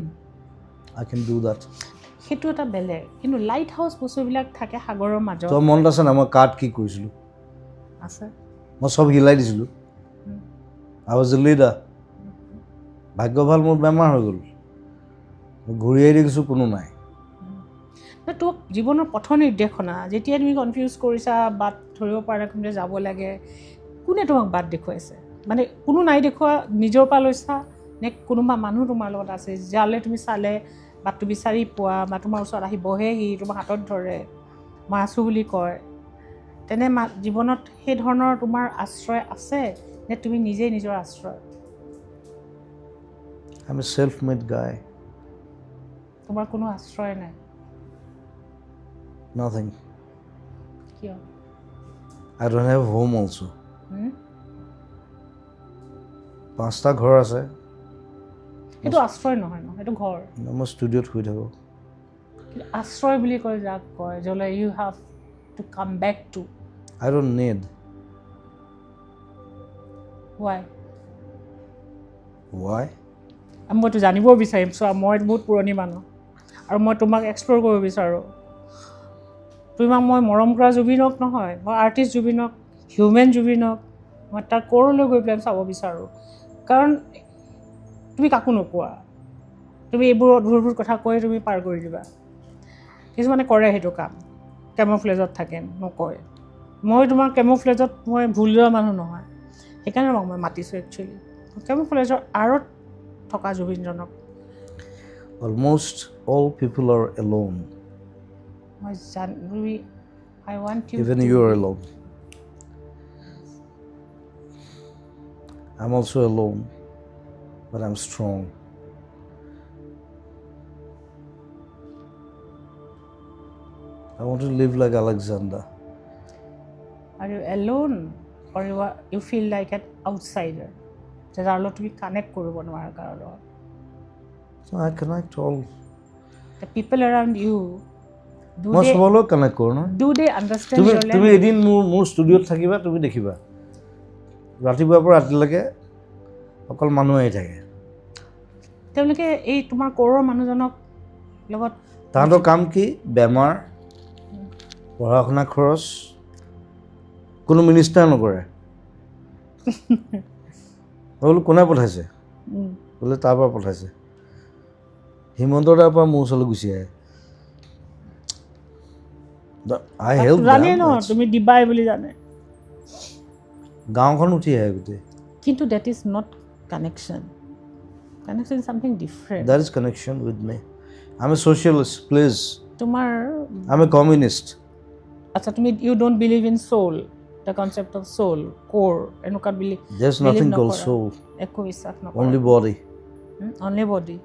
Speaker 2: আই কেন ডু দেট
Speaker 1: সেইটো এটা বেলেগ কিন্তু লাইট হাউচ বস্তুবিলাক থাকে সাগৰৰ মাজত
Speaker 2: তই মনত আছে না মই কাৰ্ড কি কৰিছিলোঁ
Speaker 1: আছে
Speaker 2: মই চব হিলাই দিছিলোঁ আই ৱাজ এ লিডাৰ ভাগ্য ভাল মোৰ বেমাৰ হৈ গ'ল ঘূৰি আহি দেখিছোঁ কোনো নাই
Speaker 1: তোক জীৱনৰ পথ নিৰ্দেশনা যেতিয়া তুমি কনফিউজ কৰিছা বাট ধৰিব পৰা কোনে যাব লাগে কোনে তোমাক বাট দেখুৱাইছে মানে কোনো নাই দেখুওৱা নিজৰ পৰা লৈছা নে কোনোবা মানুহ তোমাৰ লগত আছে যালে তুমি চালে বাটটো বিচাৰি পোৱা বা তোমাৰ ওচৰত আহি বহেহি তোমাৰ হাতত ধৰে মই আছোঁ বুলি কয় তেনে জীৱনত সেই ধৰণৰ তোমাৰ আশ্ৰয় আছে নে তুমি নিজেই নিজৰ আশ্ৰয়
Speaker 2: আই এম এ সেলফ মেড গাই
Speaker 1: তোমাৰ কোনো আশ্ৰয় নাই
Speaker 2: nothing
Speaker 1: কিয়
Speaker 2: I don't have home also 5টা ঘৰ আছে
Speaker 1: সেইটো আশ্ৰয় নহয় ন সেইটো ঘৰ
Speaker 2: মই ষ্টুডিঅ'ত শুই থাকোঁ
Speaker 1: আশ্ৰয় বুলি কয় যাক কয় য'লে you have to come back to
Speaker 2: I don't need
Speaker 1: why মইতো জানিব বিচাৰিম চোৱা মই বহুত পুৰণি মানুহ আৰু মই তোমাক এক্সপ্ল'ৰ কৰিব বিচাৰোঁ তোমাক মই মৰম কৰা জুবিনক নহয় মই আৰ্টিষ্ট জুবিনক হিউমেন জুবিনক মই তাৰ ক'ৰলৈ গৈ পেলাই চাব বিচাৰোঁ কাৰণ তুমি কাকো নোপোৱা তুমি এইবোৰ অধুৰবোৰ কথা কৈ তুমি পাৰ কৰি দিবা কিছুমানে কৰে সেইটো কাম কেমোফ্লেজত থাকে নকয় মই তোমাৰ কেমোফ্লেজত মই ভুল যোৱা মানুহ নহয় সেইকাৰণে মই মাতিছোঁ একচুৱেলি কেমোফ্লেজৰ আঁৰত থকা জুবিনজনক
Speaker 2: Almost all people are alone.
Speaker 1: মই I want you
Speaker 2: Even
Speaker 1: to
Speaker 2: you are alone. I'm also alone, but I'm strong. I want to live like Alexander.
Speaker 1: Are you alone or you feel like an outsider? যাৰ লগত তুমি connect কৰিব নোৱাৰা কাৰো লগত
Speaker 2: So I connect all.
Speaker 1: The people around you
Speaker 2: মই সবৰ লগত কানেক্ট কৰোঁ ন
Speaker 1: do they understand
Speaker 2: তুমি
Speaker 1: your
Speaker 2: তুমি
Speaker 1: language?
Speaker 2: এদিন মোৰ ষ্টুডিঅ'ত থাকিবা তুমি দেখিবা ৰাতিপুৱাৰ পৰা ৰাতিলৈকে অকল মানুহ আহি থাকে
Speaker 1: তেওঁলোকে এই তোমাৰ ক'ৰৰ মানুহজনক লগত
Speaker 2: তাহাঁতৰ কাম কি বেমাৰ পঢ়া শুনা খৰচ কোনো মিনিষ্টাৰ নকৰে বোলো কোনে পঠাইছে বোলে তাৰ পৰা পঠাইছে হিমন্ত দাৰ পৰা মোৰ ওচৰলৈ গুচি আহে I help
Speaker 1: জানে
Speaker 2: them.
Speaker 1: ন তুমি দিবাই বুলি জানে
Speaker 2: গাঁওখন উঠি আহে গোটেই
Speaker 1: কিন্তু that is not connection is something different
Speaker 2: That is connection with me. I'm a socialist, please.
Speaker 1: তোমাৰ
Speaker 2: I'm a communist.
Speaker 1: আচ্ছা তুমি you don't believe in soul the concept of soul core এনেকুৱা believe
Speaker 2: There's nothing called soul.
Speaker 1: একো বিশ্বাস নকৰা
Speaker 2: Only body.
Speaker 1: only body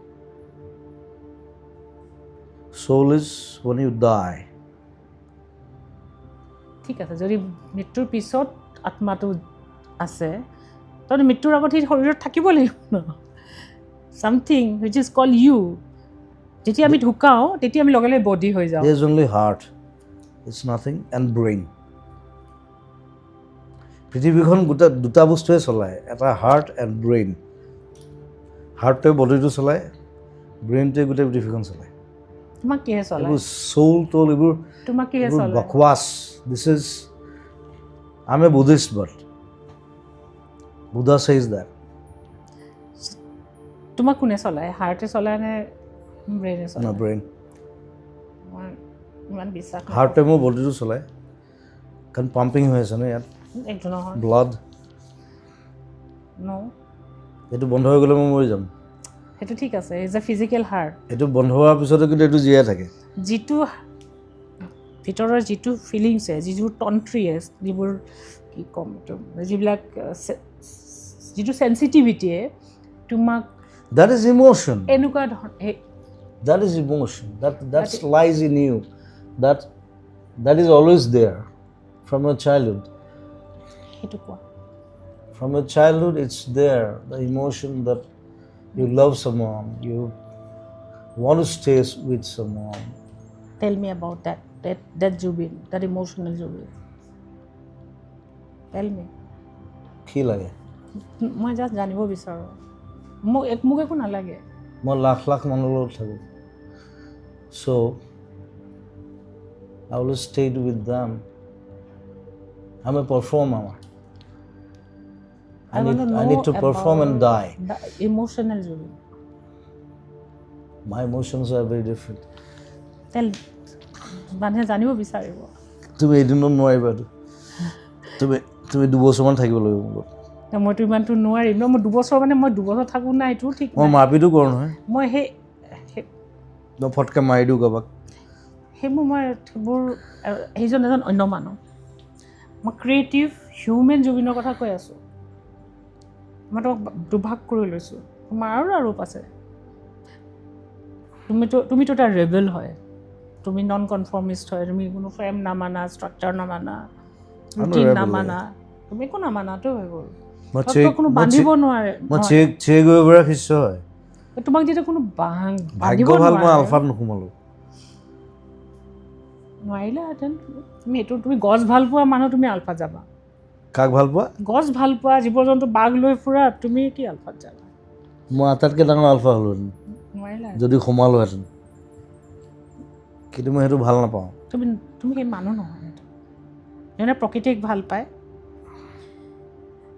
Speaker 2: Soul is when you die.
Speaker 1: ঠিক আছে যদি মৃত্যুৰ পিছত আত্মাটো আছে তখন মৃত্যুৰ আগত সেই শৰীৰত থাকিব লাগিব ন something which is called you যেতিয়া আমি ঢুকাও তেতিয়া আমি লগে লগে বডি হৈ যাওঁ
Speaker 2: There's only heart. It's nothing and brain. পৃথিৱীখন দুটা বস্তুৱে চলায় এটা হাৰ্ট এণ্ড ব্ৰেইন হাৰ্টটোৱে বডিটো চলায় ব্ৰেইনটোৱে গোটেই পৃথিৱীখন চলায়
Speaker 1: তোমাক কিহে চলায়
Speaker 2: এইবোৰ চৌল তোল এইবোৰ
Speaker 1: তোমাক কিহে চলায়
Speaker 2: বকৱাছ this is I am a Buddhist but Buddha says that
Speaker 1: তোমাক কোনে চলায় হাৰ্টে চলায় নে ব্ৰেইনে
Speaker 2: না
Speaker 1: চলায়
Speaker 2: ব্ৰেইন
Speaker 1: মই ইমান বিশ্বাস নকৰোঁ।
Speaker 2: হাৰ্টটোৱে মোৰ বডিটো চলায় কাৰণ পাম্পিং হৈ আছে ন ইয়াত
Speaker 1: একো নহয়
Speaker 2: ব্লাড
Speaker 1: ন
Speaker 2: এইটো বন্ধ হৈ গ'লে মই মৰি যাম
Speaker 1: সেইটো ঠিক আছে ইজ এ ফিজিকেল হাৰ্ট
Speaker 2: এইটো বন্ধ হোৱাৰ পিছতে কিন্তু এইটো জীয়াই থাকে
Speaker 1: যিটো ভিতৰৰ যিটো ফিলিংছে যিবোৰ তন্ত্ৰীয়ে যিবোৰ কি ক'ম এইটো যিবিলাক যিটো চেঞ্চিটিভিটিয়ে তোমাক
Speaker 2: that is emotion
Speaker 1: এনেকুৱা ধৰণৰ
Speaker 2: that is emotion that lies in you that is always there from your childhood
Speaker 1: সেইটো কোৱা
Speaker 2: from your childhood it's there the emotion that you love someone you want to stay with someone
Speaker 1: tell me about that Jubin that emotional Jubin tell me
Speaker 2: কি লাগে
Speaker 1: মই just জানিব বিচাৰোঁ মোক একো নালাগে
Speaker 2: মই লাখ লাখ মানুহৰ লগত থাকোঁ so I will stay with them I'm a performer I need to perform and die
Speaker 1: the emotional Jubin
Speaker 2: my emotions are very different
Speaker 1: tell মানুহে জানিব বিচাৰিব
Speaker 2: তুমি এদিনত নোৱাৰিবা তুমি দুবছৰমান থাকিব লাগিব মোৰ
Speaker 1: মইতো ইমানটো নোৱাৰিম ন মই দুবছৰ মানে মই দুবছৰ থাকোঁ নাই এইটো ঠিক
Speaker 2: মই মাৰপিটো কৰোঁ নহয়
Speaker 1: মই সেই
Speaker 2: মই ফটকৈ মাৰি দিওঁ কাৰোবাক
Speaker 1: সেইবোৰ সেইজন এজন অন্য মানুহ মই ক্ৰিয়েটিভ হিউমেন জুবিনৰ কথা কৈ আছোঁ মই তোমাক দুভাগ কৰি লৈছোঁ তোমাৰ আৰু ৰূপ আছে তুমিতো এটা ৰেবেল হয় তুমি নন কনফৰ্মিষ্ট হয় তুমি কোনো ফ্ৰেম নামানা ষ্ট্ৰাকচাৰ নামানা ৰুটিন নামানা তুমি একো নামানাতো হৈ গ'ল কোনো বান্ধিব নোৱাৰে
Speaker 2: মই চেক গৈ পৰা শিষ্য হয়
Speaker 1: তোমাক যেতিয়া কোনো
Speaker 2: ভাগ্য ভাল মই আলফাত নোসোমালোঁ
Speaker 1: নোৱাৰিলাহেঁতেন তুমি গছ ভাল পোৱা মানুহ তুমি আলফাত যাবা
Speaker 2: কাক ভাল পোৱা
Speaker 1: গছ ভাল পোৱা জীৱ জন্তু বাঘ লৈ ফুৰা তুমি কি আলফাত যাবা
Speaker 2: মই আটাইতকৈ ডাঙৰ আলফা হ'লোহেঁতেন
Speaker 1: নোৱাৰিলা
Speaker 2: যদি সোমালোহেঁতেন, কিন্তু মই সেইটো ভাল নাপাওঁ।
Speaker 1: তুমি সেই মানুহ নহয় সেইটো। যোনে প্ৰকৃতিক ভাল পায়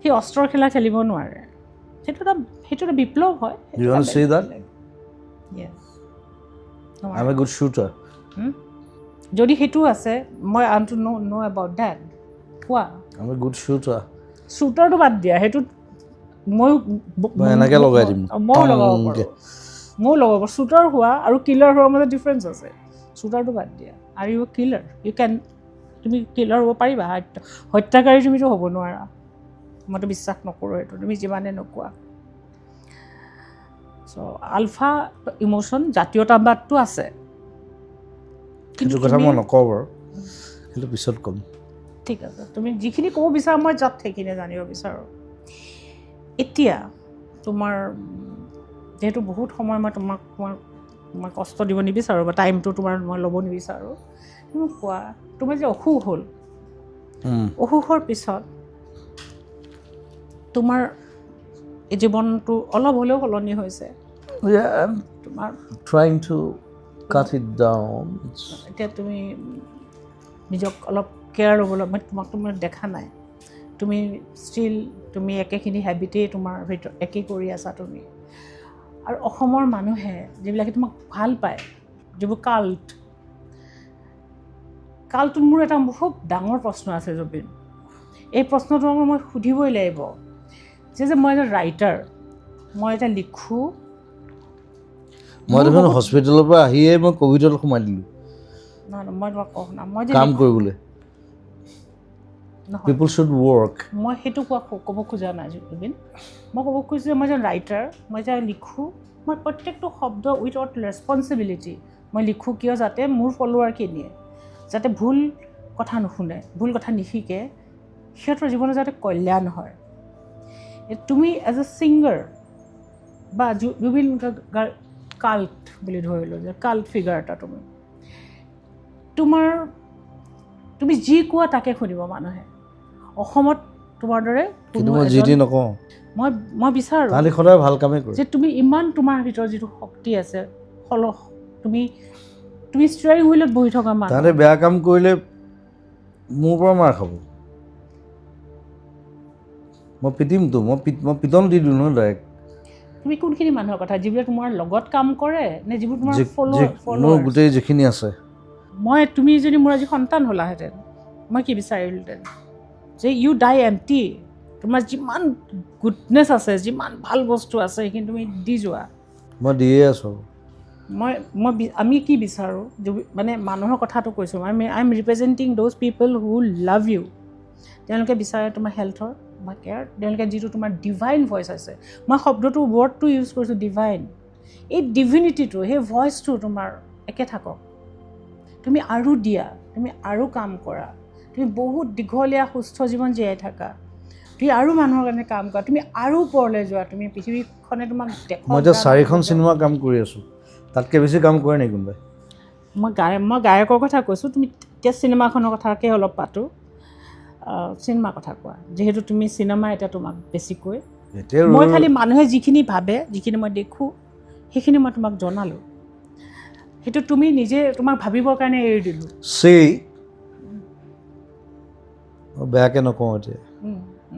Speaker 1: সি অস্ত্ৰৰ খেলা খেলিব নোৱাৰে। সেইটো এটা বিপ্লৱ হয়।
Speaker 2: You want to say that?
Speaker 1: Yes.
Speaker 2: I'm a good shooter.
Speaker 1: যদি সেইটো আছে, মই আন টু know about that. কোৱা।
Speaker 2: I'm a good shooter.
Speaker 1: শ্বুটাৰটো বাদ দিয়া, সেইটো মই
Speaker 2: এনেকৈ লগাই দিম।
Speaker 1: ময়ো লগাব পাৰোঁ। শ্বুটাৰ হোৱা আৰু কিলাৰ হোৱাৰ মাজত ডিফাৰেঞ্চ আছে। শ্বুটাৰটো বাদ দিয়া। আৰু ইউ কিলাৰ, তুমি কিলাৰ হ'ব পাৰিবা, হত্যাকাৰী তুমিতো হ'ব নোৱাৰা। মইতো বিশ্বাস নকৰোঁ সেইটো, তুমি যিমানে নোকোৱা। চ' আলফা ইম'শ্যন, জাতীয়তাবাদটো আছে।
Speaker 2: সেইটো কথা মই নকওঁ বাৰু, সেইটো পিছত ক'ম।
Speaker 1: ঠিক আছে, তুমি যিখিনি ক'ব বিচাৰা মই যাত সেইখিনি জানিব বিচাৰোঁ। এতিয়া তোমাৰ যিহেতু বহুত সময় মই তোমাক মই কষ্ট দিব নিবিচাৰোঁ বা টাইমটো তোমাৰ মই ল'ব নিবিচাৰোঁ, তুমি কোৱা, তোমাৰ যে অসুখ হ'ল, অসুখৰ পিছত তোমাৰ এই জীৱনটো অলপ হ'লেও সলনি হৈছে। তোমাৰ
Speaker 2: trying to cut it down.
Speaker 1: এতিয়া তুমি নিজক অলপ কেয়াৰ ল'বলৈ, মই দেখা নাই, তুমি ষ্টিল তুমি একেখিনি হেবিটেই তোমাৰ ভিতৰত একেই কৰি আছা তুমি। আৰু অসমৰ মানুহে যিবিলাকে তোমাক ভাল পায়, যিবোৰ কালটোত মোৰ এটা খুব ডাঙৰ প্ৰশ্ন আছে জুবিন। এই প্ৰশ্নটো মই সুধিবই লাগিব যে মই এজন ৰাইটাৰ, মই এটা লিখোঁ।
Speaker 2: মই দেখোন হস্পিটেলৰ পৰা আহিয়ে মই ক'ভিডত সোমাই দিলোঁ।
Speaker 1: নহয়, মই তোমাক কওঁ না, মই যে
Speaker 2: কাম কৰিবলৈ। People should work.
Speaker 1: মই সেইটো ক'ব খোজা নাই জুবিন। মই ক'ব খুজিছোঁ যে মই এজন ৰাইটাৰ, মই যে লিখোঁ, মই প্ৰত্যেকটো শব্দ উইথআউট ৰেছপনচিবিলিটি মই লিখোঁ, কিয় যাতে মোৰ ফলোৱাৰখিনিয়ে যাতে ভুল কথা নুশুনে, ভুল কথা নিশিকে, সিহঁতৰ জীৱনত যাতে কল্যাণ হয়। তুমি এজ এ ছিংগাৰ বা জুবিন কাল্ট বুলি ধৰিলোঁ যে কাল্ট ফিগাৰ এটা তুমি যি কোৱা তাকে শুনিব মানুহে। অসমত তোমাৰ দৰে মই বিচাৰোঁ
Speaker 2: সদায় ভাল কামেই কৰে
Speaker 1: যে তুমি ইমান তোমাৰ ভিতৰত যিটো শক্তি আছে, তুমি ষ্টিয়াৰিং হুইলত বহি থকা মানুহ,
Speaker 2: তাহাঁতে বেয়া কাম কৰিলে মোৰ পৰা মাৰ খাব, মই পিটিমতো, মই পিটন দি দিওঁ নহয় ডাইৰেক্ট।
Speaker 1: তুমি কোনখিনি মানুহৰ কথা, যিবিলাক তোমাৰ লগত কাম কৰে নে যিবোৰ তোমাৰ
Speaker 2: মোৰ গোটেই যিখিনি আছে।
Speaker 1: তুমি যদি মোৰ আজি সন্তান হ'লাহেঁতেন, মই কি বিচাৰিলোহেঁতেন যে ইউ ডাই এম্পটি। তোমাৰ যিমান গুডনেছ আছে, যিমান ভাল বস্তু আছে, সেইখিনি তুমি দি যোৱা।
Speaker 2: মই দিয়ে আছোঁ।
Speaker 1: আমি কি বিচাৰোঁ, মানে মানুহৰ কথাটো কৈছোঁ, I am ৰিপ্ৰেজেণ্টিং those people who love you. তেওঁলোকে বিচাৰে তোমাৰ হেল্থৰ বা কেয়াৰ, তেওঁলোকে যিটো তোমাৰ ডিভাইন ভইচ আছে, মই ৱৰ্ডটো ইউজ কৰিছোঁ ডিভাইন। এই ডিভিনিটিটো, সেই ভইচটো তোমাৰ একে থাকক। তুমি আৰু দিয়া, তুমি আৰু কাম কৰা, তুমি বহুত দীঘলীয়া সুস্থ জীৱন জীয়াই থাকা, তুমি আৰু মানুহৰ কাৰণে কাম কৰা, তুমি আৰু ওপৰলৈ যোৱা, তুমি পৃথিৱীখনে তোমাক দেখুৱাওক।
Speaker 2: মই এতিয়া 4খন চিনেমা কাম কৰি আছোঁ, তাতকৈ বেছি কাম কৰে নেকি কোনোবাই?
Speaker 1: মই গায়কৰ কথা কৈছোঁ। তুমি এতিয়া চিনেমাখনৰ কথাকে অলপ পাতোঁ। চিনেমাৰ কথা কোৱা, যিহেতু তুমি চিনেমা এতিয়া তোমাক বেছিকৈ, মই খালি মানুহে যিখিনি ভাবে, যিখিনি মই দেখোঁ, সেইখিনি মই তোমাক জনালোঁ। সেইটো তুমি নিজে তোমাক ভাবিবৰ কাৰণে এৰি দিলোঁ।
Speaker 2: বেয়াকৈ নকওঁ এতিয়া,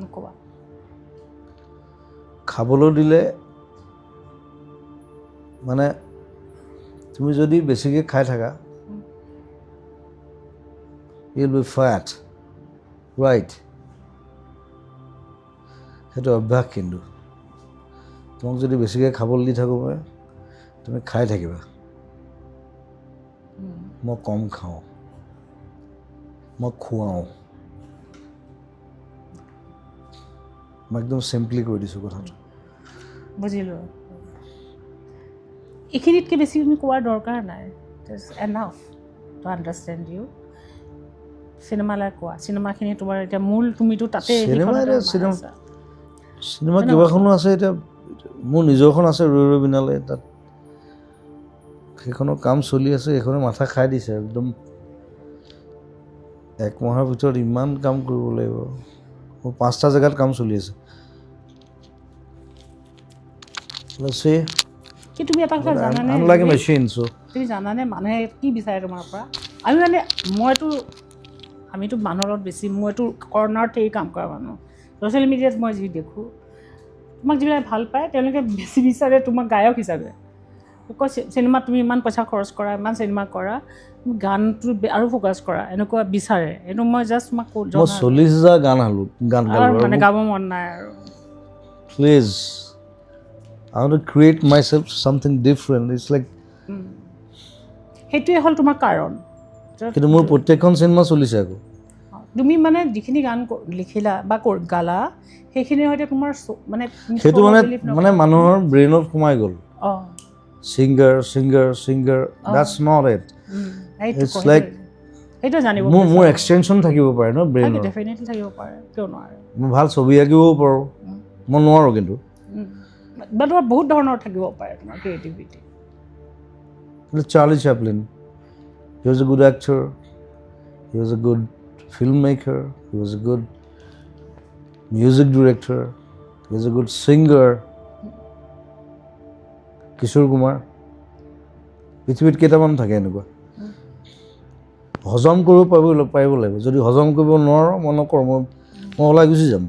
Speaker 1: নক'বা।
Speaker 2: খাবলৈ দিলে মানে তুমি যদি বেছিকৈ খাই থাকা, you'll be fat, right? সেইটো অভ্যাস। কিন্তু তোমাক যদি বেছিকৈ খাবলৈ দি থাকোঁ মই, তুমি খাই থাকিবা। মই কম খাওঁ, মই খুৱাওঁ। মই একদম চিম্পলি কৈ দিছোঁ কথাটো।
Speaker 1: বুজিলোঁ। এইখিনিতকৈ বেছি তুমি কোৱাৰ দৰকাৰ নাই। It's enough to understand you. চিনেমালৈ কোৱা, চিনেমাখিনি তোমাৰ এতিয়া মূল, তুমিতো তাতে
Speaker 2: চিনেমা কেইবাখনো আছে। এতিয়া মোৰ নিজৰখন আছে, ৰৈ ৰৈ বিনালে, তাত সেইখনৰ কাম চলি আছে। সেইখনে মাথা খাই দিছে একদম। 1 মাহৰ ভিতৰত ইমান কাম কৰিব লাগিব। মোৰ 5টা জেগাত কাম চলি আছে। let's see.
Speaker 1: কি তুমি এটা কথা জানানে
Speaker 2: I'm like a machine, so
Speaker 1: তুমি জানানে মানুহে কি বিচাৰে তোমাৰ পৰা আমিতো মানুহৰ লগত বেছি মইতো কৰ্ণাৰত এই কাম কৰা মানুহ ছ'চিয়েল মিডিয়াত মই যি দেখোঁ তোমাক যিবিলাক ভাল পায় তেওঁলোকে বেছি বিচাৰে তোমাক গায়ক হিচাপে কয় চিনেমাত তুমি ইমান পইচা খৰচ কৰা ইমান চিনেমা কৰা গানটো আৰু ফ'কাছ কৰা এনেকুৱা বিচাৰে এইটো মই জাষ্ট তোমাক
Speaker 2: মই 40,000 গান গালো
Speaker 1: মানে গাব মন নাই আৰু
Speaker 2: please I want to create myself something different. It's like
Speaker 1: সেইটোৱে হ'ল তোমাৰ কাৰণ
Speaker 2: কিন্তু মোৰ প্ৰত্যেকখন চিনেমা চলিছে আকৌ
Speaker 1: তুমি মানে যিখিনি গান লিখিলা বা গালা সেইখিনিৰ সৈতে তোমাৰ মানে
Speaker 2: সেইটো মানে মানুহৰ ব্ৰেইনত সোমাই গ'ল singer that's not it it's like
Speaker 1: সেইটো জানিব
Speaker 2: মোৰ এক্সটেনশন থাকিব পাৰে ন ব্ৰেইনত
Speaker 1: ডেফিনেটলি থাকিব পাৰে কিয় নোৱাৰে
Speaker 2: মই ভাল ছবি আঁকিবও পাৰোঁ মই নোৱাৰোঁ কিন্তু
Speaker 1: বা তোমাৰ বহুত ধৰণৰ থাকিব পাৰে তোমাৰ creativity
Speaker 2: Charlie Chaplin, he was a good actor, he was a good filmmaker, he was a good music director, he was a good singer. Kishore Kumar, পৃথিৱীত কেইটামান থাকে এনেকুৱা হজম কৰিব পাৰিব লাগিব যদি হজম কৰিব নোৱাৰো মই নকৰোঁ মই ওলাই গুচি যাম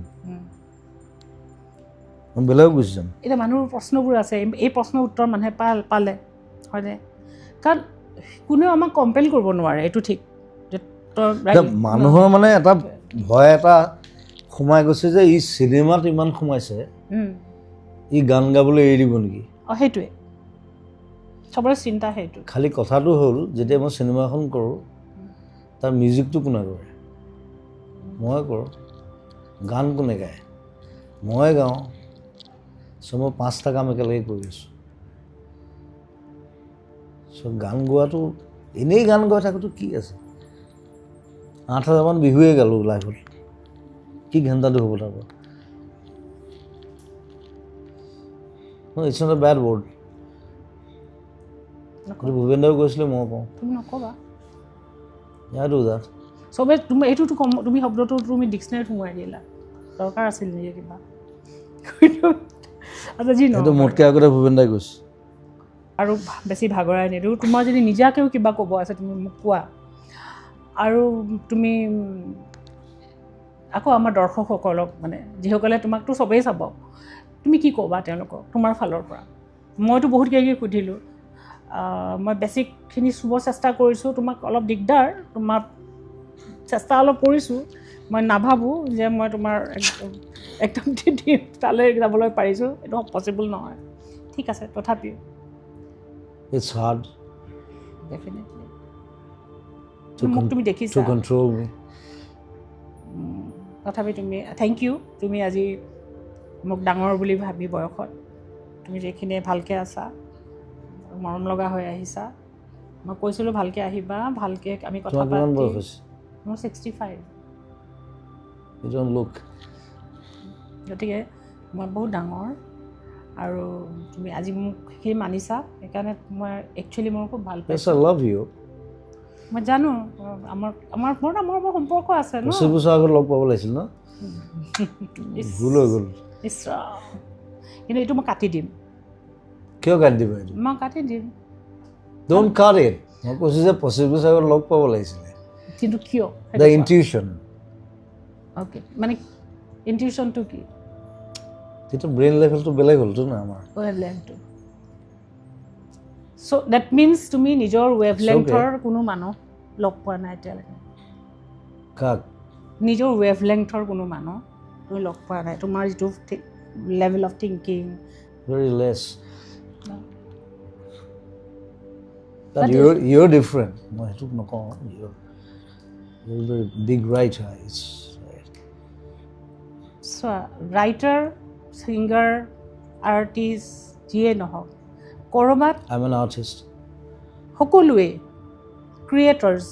Speaker 2: মই বেলেগ গুচি যাম
Speaker 1: এতিয়া মানুহৰ প্ৰশ্নবোৰ আছে এই প্ৰশ্নৰ উত্তৰ মানুহে পালে হয়নে কাৰণ কোনেও আমাক কম্পেল কৰিব নোৱাৰে এইটো ঠিক
Speaker 2: মানুহৰ মানে এটা ভয় এটা সোমাই গৈছে যে ই চিনেমাত ইমান সোমাইছে ই গান গাবলৈ এৰি দিব নেকি
Speaker 1: সেইটোৱে চবৰে চিন্তা সেইটো
Speaker 2: খালি কথাটো হ'ল যেতিয়া মই চিনেমা এখন কৰোঁ তাৰ মিউজিকটো কোনে কৰে মই কৰোঁ গান কোনে গায় মই গাওঁ চ' মই 5টা কাম একেলগে কৰি আছোঁ চ' গান গোৱাটো এনেই গান গাই থাকোঁতো কি আছে 8,000 মান বিহুৱে গালোঁ লাইফত কি ঘণ্টাটো হ'ব তাৰ পৰা it's not a bad word Bhupen দাও কৈছিলে মই কওঁ
Speaker 1: তুমি নক'বা
Speaker 2: চবে
Speaker 1: তুমি এইটোতো তুমি শব্দটো তুমি ডিক্সনেৰীত সোমোৱাই দিলা দৰকাৰ আছিল নেকি কিবা আচ্ছা যি নহয়
Speaker 2: মোতকৈ আগতে ভূপেন দাই কৈছে
Speaker 1: আৰু বেছি ভাগৰাই নিদিওঁ তোমাৰ যদি নিজাকেও কিবা ক'ব আছে তুমি মোক কোৱা আৰু তুমি আকৌ আমাৰ দৰ্শকসকলক মানে যিসকলে তোমাকতো চবেই চাব তুমি কি ক'বা তেওঁলোকক তোমাৰ ফালৰ পৰা মইতো বহুত কিবা কিবি সুধিলোঁ মই বেছিকখিনি চুব চেষ্টা কৰিছোঁ তোমাক অলপ দিগদাৰ তোমাৰ চেষ্টা অলপ কৰিছোঁ মই নাভাবোঁ যে মই তোমাৰ একদম তালৈ যাবলৈ পাৰিছোঁ এইটো পচিবল নহয় ঠিক আছে তথাপিও
Speaker 2: It's hard.
Speaker 1: Definitely.
Speaker 2: To control me.
Speaker 1: তথাপি তুমি থেংক ইউ তুমি আজি মোক ডাঙৰ বুলি ভাবি বয়সত তুমি যিখিনি ভালকৈ আছা মৰম লগা হৈ আহিছা মই কৈছিলোঁ ভালকৈ আহিবা ভালকৈ আমি কথা পাতি মোৰ 65
Speaker 2: You don't look.
Speaker 1: গতিকে মই বহুত ডাঙৰ আৰু তুমি আজি মোক সেই মানিছা সেইকাৰণে মই একচুৱেলি মোৰ খুব ভাল পাইছোঁ
Speaker 2: I love you.
Speaker 1: মই জানো আমাৰ সম্পৰ্ক আছে ন
Speaker 2: 25 বছৰ আগত লগ পাব লাগিছিল ন ভুল হৈ গ'ল
Speaker 1: কিন্তু এইটো মই কাটি দিম
Speaker 2: কিয় কাটি দিবা এইটো
Speaker 1: মই কাটি দিম
Speaker 2: Don't cut it. মই কৈছোঁ যে 25 বছৰ আগত লগ পাব লাগিছিলে
Speaker 1: কিন্তু কিয়
Speaker 2: The intuition.
Speaker 1: অ'কে মানে ইনটিউশ্যনটো কি
Speaker 2: তেতিয়া ব্ৰেইন লেভেলটো বেলেগ হ'লতো না আমাৰ
Speaker 1: ৱেভলেংথটো চ' ডেট মিনছ তুমি নিজৰ ৱেভলেংথৰ কোনো মানুহ লগ পোৱা নাই এতিয়ালৈকে
Speaker 2: কাক
Speaker 1: নিজৰ ৱেভলেংথৰ কোনো মানুহ তুমি লগ পোৱা নাই তোমাৰ যিটো level of thinking
Speaker 2: very less that you're different মই সেইটো নকওঁ you're very big writer
Speaker 1: so writer singer artist যিয়ে নহওক কৰবাত
Speaker 2: I'm an artist
Speaker 1: সকলোৱে ক্ৰিয়েটৰ্ছ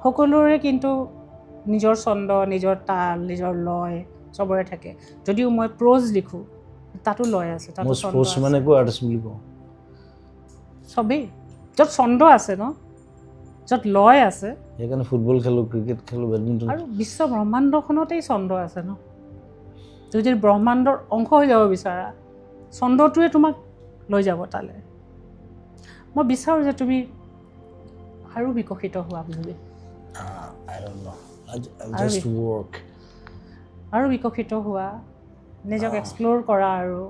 Speaker 1: সকলোৰে কিন্তু নিজৰ ছন্দ নিজৰ তাল নিজৰ লয় চবৰে থাকে যদিও মই প্ৰ'জ লিখোঁ তাতো লয় আছে তাতো ছন্দ আছে
Speaker 2: মানে কো আৰ্টিষ্ট বুলি কওঁ
Speaker 1: চবেই য'ত ছন্দ আছে ন য'ত লয় আছে
Speaker 2: সেইকাৰণে ফুটবল খেলোঁ ক্ৰিকেট খেলোঁ বেডমিণ্টন
Speaker 1: আৰু বিশ্ব ব্ৰহ্মাণ্ডখনতেই ছন্দ আছে ন তুমি যদি ব্ৰহ্মাণ্ডৰ অংশ হৈ যাব বিচাৰা ছন্দটোৱে তোমাক লৈ যাব তালৈ মই বিচাৰোঁ যে তুমি আৰু বিকশিত হোৱা Zubeen
Speaker 2: I don't know. I'll just work.
Speaker 1: আৰু বিকশিত হোৱা নিজক এক্সপ্ল'ৰ কৰা আৰু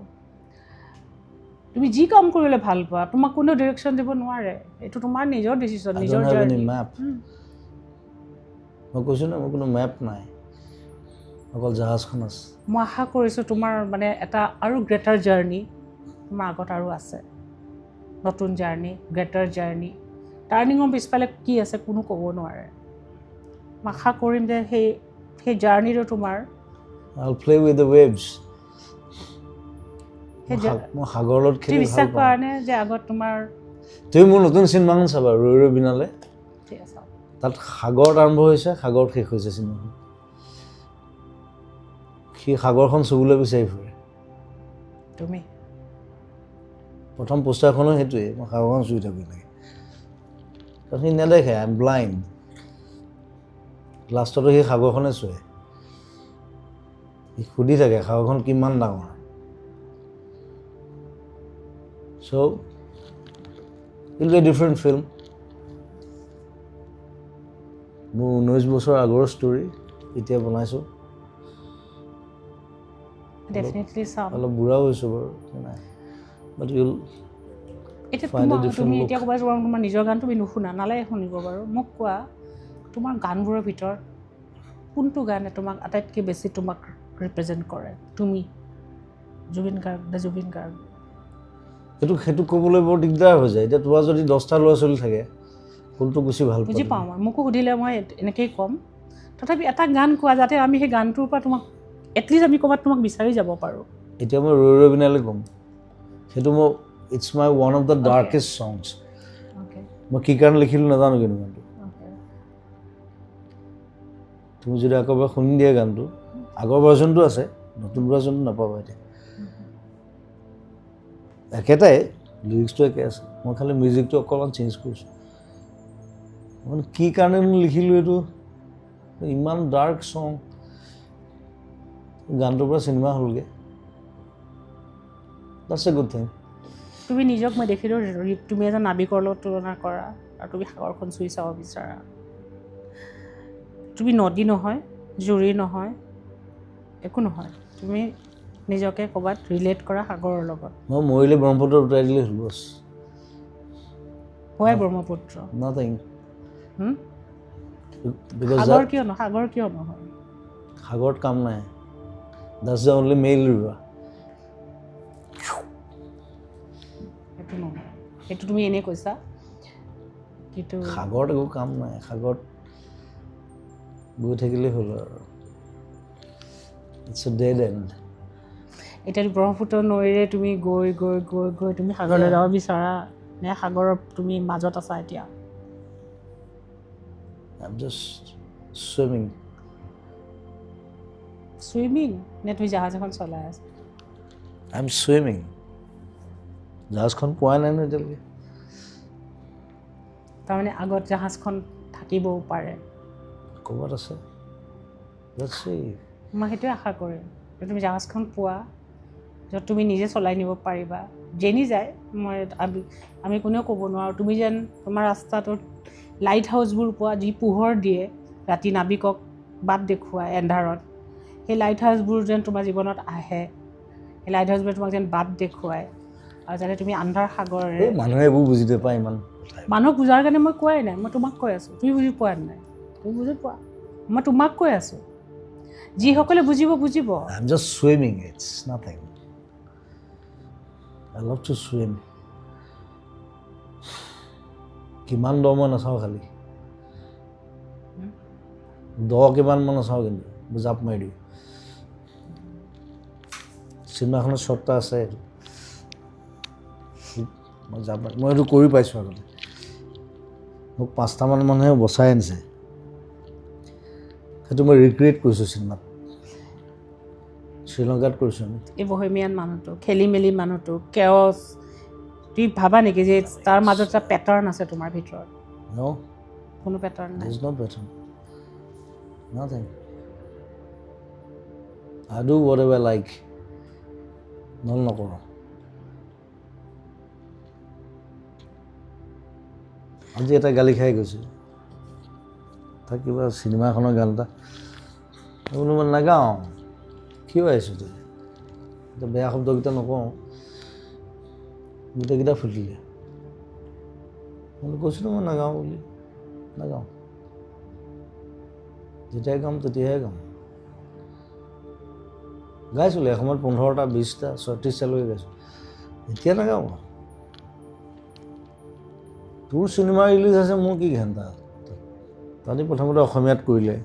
Speaker 1: তুমি যি কাম কৰিলে ভাল পোৱা তোমাক কোনো ডিৰেকশ্যন দিব নোৱাৰে এইটো তোমাৰ নিজৰ ডিচিশ্যন
Speaker 2: I
Speaker 1: নিজৰ
Speaker 2: don't have
Speaker 1: journey
Speaker 2: any map. মই কৈছোঁ না মোৰ কোনো মেপ নাই অকল জাহাজখন আছে
Speaker 1: মই আশা কৰিছোঁ তোমাৰ মানে এটা আৰু গ্ৰেটাৰ জাৰ্নি তোমাৰ আগত আৰু আছে নতুন জাৰ্নি গ্ৰেটাৰ জাৰ্নি টাৰ্ণিঙৰ পিছফালে কি আছে কোনো ক'ব নোৱাৰে মই আশা কৰিম যে সেই জাৰ্নিটো তোমাৰ
Speaker 2: I'll play with the waves.
Speaker 1: সেই
Speaker 2: মই সাগৰত
Speaker 1: তুমি
Speaker 2: খেলি ভাল
Speaker 1: বিশ্বাস
Speaker 2: পাওঁ
Speaker 1: কৰা নে যে আগত তোমাৰ
Speaker 2: তুমি মোৰ নতুন চিনেমাখন চাবা ৰৈ ৰৈ বিনালে
Speaker 1: ঠিক আছে
Speaker 2: তাত সাগৰত আৰম্ভ হৈছে সাগৰত শেষ হৈছে চিনেমাখন সি সাগৰখন চুবলৈ বিচাৰি ফুৰে
Speaker 1: তুমি
Speaker 2: প্ৰথম পোষ্টাৰখনো সেইটোৱে মই সাগৰখন চুই থাকোঁ লাগে কাৰণ সি নেদেখে আই এম ব্লাইণ্ড লাষ্টতো সি সাগৰখনে চুৱে সি সুধি থাকে সাগৰখন কিমান ডাঙৰ so' it will be a different film মোৰ 19 বছৰ আগৰ ষ্টৰী এতিয়া বনাইছোঁ
Speaker 1: ডেফিনেটলি চাম
Speaker 2: অলপ বুঢ়াও হৈছোঁ বাৰু নাই বাট ইউল
Speaker 1: এতিয়া
Speaker 2: find a different
Speaker 1: তুমি
Speaker 2: look.
Speaker 1: এতিয়া ক'বা তোমাৰ নিজৰ গান তুমি নুশুনা নালাগে শুনিব বাৰু মোক কোৱা তোমাৰ গানবোৰৰ ভিতৰত কোনটো গানে তোমাক আটাইতকৈ বেছি তোমাক ৰিপ্ৰেজেণ্ট কৰে তুমি জুবিন গাৰ্গ
Speaker 2: সেইটো ক'বলৈ বৰ দিগদাৰ হৈ যায় এতিয়া তোমাৰ যদি 10টা ল'ৰা ছোৱালী থাকে কোনটো বেছি ভাল
Speaker 1: বুজি পাওঁ মই মোকো সুধিলে মই এনেকেই ক'ম তথাপি এটা গান কোৱা যাতে আমি সেই গানটোৰ পৰা তোমাক এটলিষ্ট আমি ক'ৰবাত তোমাক বিচাৰি যাব পাৰোঁ
Speaker 2: এতিয়া মই ৰৈ ৰৈ বিনালে ক'ম সেইটো মই it's my one of the darkest songs মই কি কাৰণে লিখিলোঁ নাজানো কিন্তু গানটো তুমি যদি আকৌ এবাৰ শুনি দিয়া গানটো আগৰ ভাৰ্জনটো আছে নতুন ভাৰ্জনটো নাপাবা এতিয়া একেটাই লিৰিক্সটো একে আছে মই খালি মিউজিকটো অকণমান চেঞ্জ কৰিছোঁ মানে কি কাৰণে মই লিখিলোঁ এইটো ইমান ডাৰ্ক ছং গানটোৰ পৰা চিনেমা হ'লগৈ দ্যাটছ এ গুড থিং
Speaker 1: তুমি নিজক মই দেখিলোঁ তুমি এজন নাবিকৰ লগত তুলনা কৰা আৰু তুমি সাগৰখন চুই চাব বিচাৰা তুমি নদী নহয় জুৰি নহয় একো নহয় তুমি নিজকে ক'ৰবাত ৰিলেট কৰা সাগৰৰ লগত
Speaker 2: মই মৰিলে ব্ৰহ্মপুত্ৰ উটাই দিলে হ'ল বছ
Speaker 1: হয় ব্ৰহ্মপুত্ৰ
Speaker 2: নাথিং
Speaker 1: সাগৰ কিয় নহয়
Speaker 2: সাগৰত কাম নাই that's the only mail river
Speaker 1: সেইটো নহয় সেইটো তুমি এনেই কৈছা কিন্তু
Speaker 2: সাগৰত একো কাম নাই সাগৰত গৈ থাকিলেই হ'ল আৰু ইটছ এ ডেড এণ্ড
Speaker 1: এতিয়া ব্ৰহ্মপুত্ৰ নৈৰে তুমি গৈ গৈ গৈ গৈ তুমি সাগৰলৈ যাব বিচাৰা নে সাগৰৰ তুমি মাজত আছা এতিয়া
Speaker 2: I'm just swimming.
Speaker 1: চুইমিং নে তুমি জাহাজ এখন চলাই আছা
Speaker 2: I'm swimming. জাহাজখন পোৱা নাই ন এতিয়ালৈকে
Speaker 1: তাৰমানে আগত জাহাজখন থাকিবও পাৰে
Speaker 2: ক'ৰবাত আছে Let's see.
Speaker 1: মই সেইটোৱে আশা কৰিম যে তুমি জাহাজখন পোৱা য'ত তুমি নিজে চলাই নিব পাৰিবা যেনি যায় মই আমি কোনেও ক'ব নোৱাৰোঁ তুমি যেন তোমাৰ ৰাস্তাটোত লাইট হাউচবোৰ পোৱা যি পোহৰ দিয়ে ৰাতি নাবিকক বাট দেখুৱাই এন্ধাৰত সেই লাইট হাউচবোৰ যেন তোমাৰ জীৱনত আহে সেই লাইট হাউচবোৰে তোমাক যেন বাট দেখুৱায় আৰু যাতে তুমি আন্ধাৰ সাগৰেৰে
Speaker 2: মানুহে এইবোৰ বুজি নাপায় ইমান
Speaker 1: মানুহক বুজাৰ কাৰণে মই কোৱাই নাই মই তোমাক কৈ আছোঁ তুমি বুজি পোৱা নাই তুমি বুজি পোৱা মই তোমাক কৈ আছোঁ যিসকলে বুজিব
Speaker 2: I'm just swimming. It's nothing. I love to swim. কিমান দ মই নাচাওঁ খালি দ কিমান মই নাচাওঁ কিন্তু জাপ মাৰি দিওঁ চিনেমাখনত শ্বটটা আছে মই জাপ মাৰি মই এইটো কৰি পাইছোঁ আগতে মোক 5টামান মানুহে বচাই আনিছে সেইটো মই ৰিক্ৰিয়েট কৰিছোঁ চিনেমাত শ্ৰীলংকাত কৰিছোঁ আমি
Speaker 1: এই বহেমিয়ান মানুহটো খেলি মেলি মানুহটো কেঅছ তুমি ভাবা নেকি যে তাৰ মাজত এটা পেটাৰ্ণ আছে তোমাৰ ভিতৰত
Speaker 2: No,
Speaker 1: কোনো পেটাৰ্ণ নাই
Speaker 2: there's no pattern. Nothing. I do whatever I like. নকৰোঁ আজি এটা গালি খাই গৈছে তাক কিবা চিনেমা এখনৰ গান এটা বোলো মই নাগাওঁ কিয় আহিছোঁ তই এতিয়া বেয়া শব্দকেইটা নকওঁ গোটেইকেইটা ফুটিলে মই কৈছিলোঁ মই নাগাওঁ বুলি নাগাওঁ যেতিয়াই গাম তেতিয়াহে গাম গাইছিলোঁ এসময়ত 15টা 20টা 36টালৈকে গাইছোঁ এতিয়া নাগাওঁ তোৰ চিনেমা ৰিলিজ আছে মোৰ কি ঘণ্টা তাহাঁতি প্ৰথমতে অসমীয়াত কৰিলে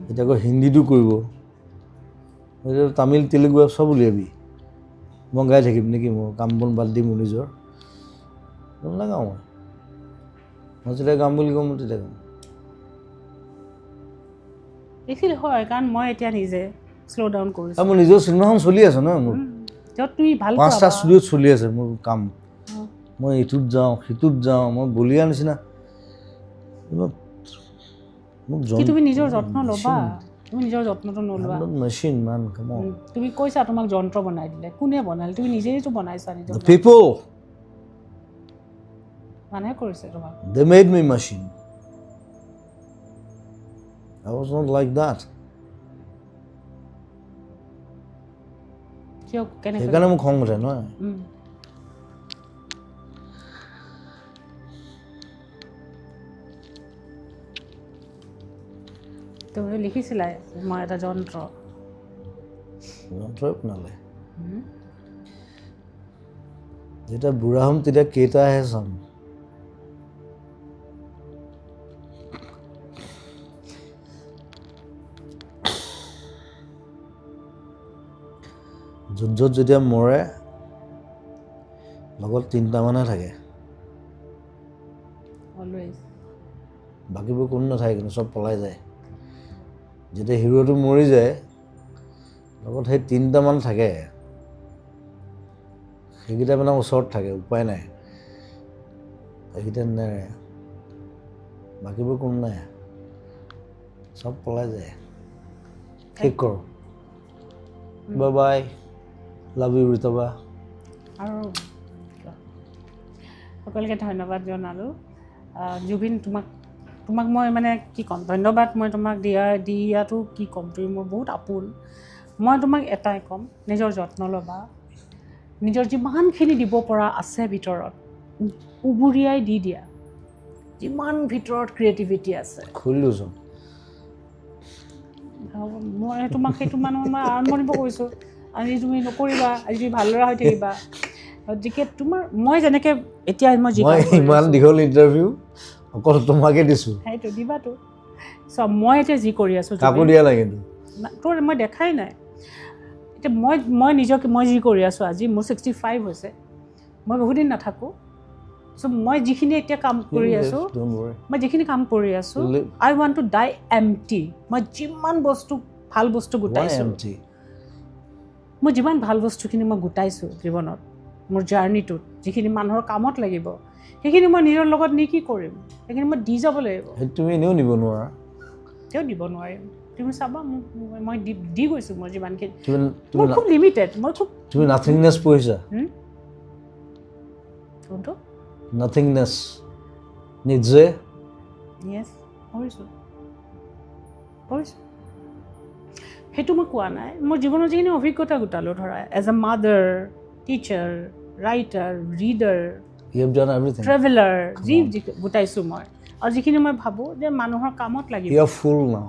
Speaker 2: এতিয়া আকৌ হিন্দীটো কৰিব তামিল তেলেগু চব উলিয়াবি মই গাই থাকিম নেকি মোৰ কাম বন বাদ দিম নিজৰ নাগাওঁ মই যেতিয়া গাম বুলি কওঁ মই তেতিয়া গাম
Speaker 1: এইখিনি হয় কাৰণ মই এতিয়া নিজে শ্ল' ডাউন কৰিছোঁ
Speaker 2: মোৰ নিজৰ চিনেমাখন চলি আছে ন মোৰ
Speaker 1: তুমি ভাল
Speaker 2: 5টা ষ্টুডিঅ'ত চলি আছে মোৰ কাম মই ইটোত যাওঁ সিটোত যাওঁ মই বলিয়া নিচিনা
Speaker 1: তুমি নিজৰ যত্ন ল'বা তুমি নিজৰ যত্নটো নলোৱা
Speaker 2: মেচিন মান কাম
Speaker 1: তুমি কৈছা তোমাক যন্ত্ৰ বনাই দিলে কোনে বনালে তুমি নিজেইতো বনাইছা নিজৰ
Speaker 2: people
Speaker 1: মানুহে কৰিছে তোমাক
Speaker 2: they made me machine I was not like that
Speaker 1: কিয় কেনেকৈ
Speaker 2: সেইকাৰণে মোক খং উঠে নহয়
Speaker 1: তুমি লিখিছিলা মই এটা যন্ত্ৰই
Speaker 2: বনালে যেতিয়া বুঢ়া হ'ম তেতিয়া কেইটাহে চাম য'ত যেতিয়া মৰে লগত 3টা মানুহে থাকে
Speaker 1: অলৱেজ
Speaker 2: বাকীবোৰ কোনো নাথাকে কিন্তু চব পলাই যায় যেতিয়া হিৰোটো মৰি যায় লগত সেই 3টা মান থাকে সেইকেইটা মানে ওচৰত থাকে উপায় নাই সেইকেইটা নেৰে বাকীবোৰ কোনো নাই চব পলাই যায় ঠিক কৰ বাই বাই লাভ ইউ ৰিতবা
Speaker 1: আৰু সকলোকে ধন্যবাদ জনালোঁ জুবিন তোমাক মই মানে কি ক'ম ধন্যবাদ মই তোমাক দিয়াটো কি ক'ম তুমি মোৰ বহুত আপোন মই তোমাক এটাই ক'ম নিজৰ যত্ন ল'বা নিজৰ যিমানখিনি দিব পৰা আছে ভিতৰত উবুৰিয়াই দি দিয়া যিমান ভিতৰত ক্ৰিয়েটিভিটি আছে
Speaker 2: খুলিলোচোন
Speaker 1: মই তোমাক সেইটো মানুহ মই আৰম্ভণিব কৈছোঁ আজি তুমি নকৰিবা আজি তুমি ভালদৰে হৈ থাকিবা গতিকে তোমাৰ মই যেনেকৈ এতিয়া মই
Speaker 2: ইমান দীঘল ইণ্টাৰভিউ অকল তোমাকে দিছোঁ
Speaker 1: সেইটো দিবাতো চব মই এতিয়া যি কৰি আছোঁ
Speaker 2: কাকো দিয়া নাই কিন্তু
Speaker 1: তোৰ মই দেখাই নাই এতিয়া মই নিজকে মই যি কৰি আছোঁ আজি মোৰ 65 হৈছে মই বহুদিন নাথাকোঁ চ' মই যিখিনি এতিয়া কাম কৰি আছোঁ মই যিখিনি কাম কৰি আছোঁ আই ৱান্ট টু ডাই এমটি মই যিমান বস্তু ভাল বস্তু গোটাইছোঁ মই যিমান ভাল বস্তুখিনি মই গোটাইছোঁ জীৱনত মোৰ জাৰ্ণিটোত যিখিনি মানুহৰ কামত লাগিব সেইখিনি মই নিজৰ লগত নি কি কৰিম সেইখিনি মই দি যাব লাগিব
Speaker 2: তুমি এনেও নিব নোৱাৰা
Speaker 1: তেওঁ দিব নোৱাৰিম তুমি চাবা মই দি গৈছোঁ মই যিমানখিনি মই খুব লিমিটেড মই খুব
Speaker 2: তুমি নাথিংনেছ পঢ়িছা
Speaker 1: কোনটো
Speaker 2: নাথিংনেছ নিজে
Speaker 1: য়েছ পঢ়িছোঁ সেইটো মই কোৱা নাই মোৰ জীৱনৰ যিখিনি অভিজ্ঞতা গোটালোঁ ধৰা as a mother teacher writer reader
Speaker 2: You have done everything.
Speaker 1: Traveler, যি গোটাইছোঁ মই আৰু যিখিনি মই ভাবোঁ যে মানুহৰ কামত লাগিব
Speaker 2: You are full now.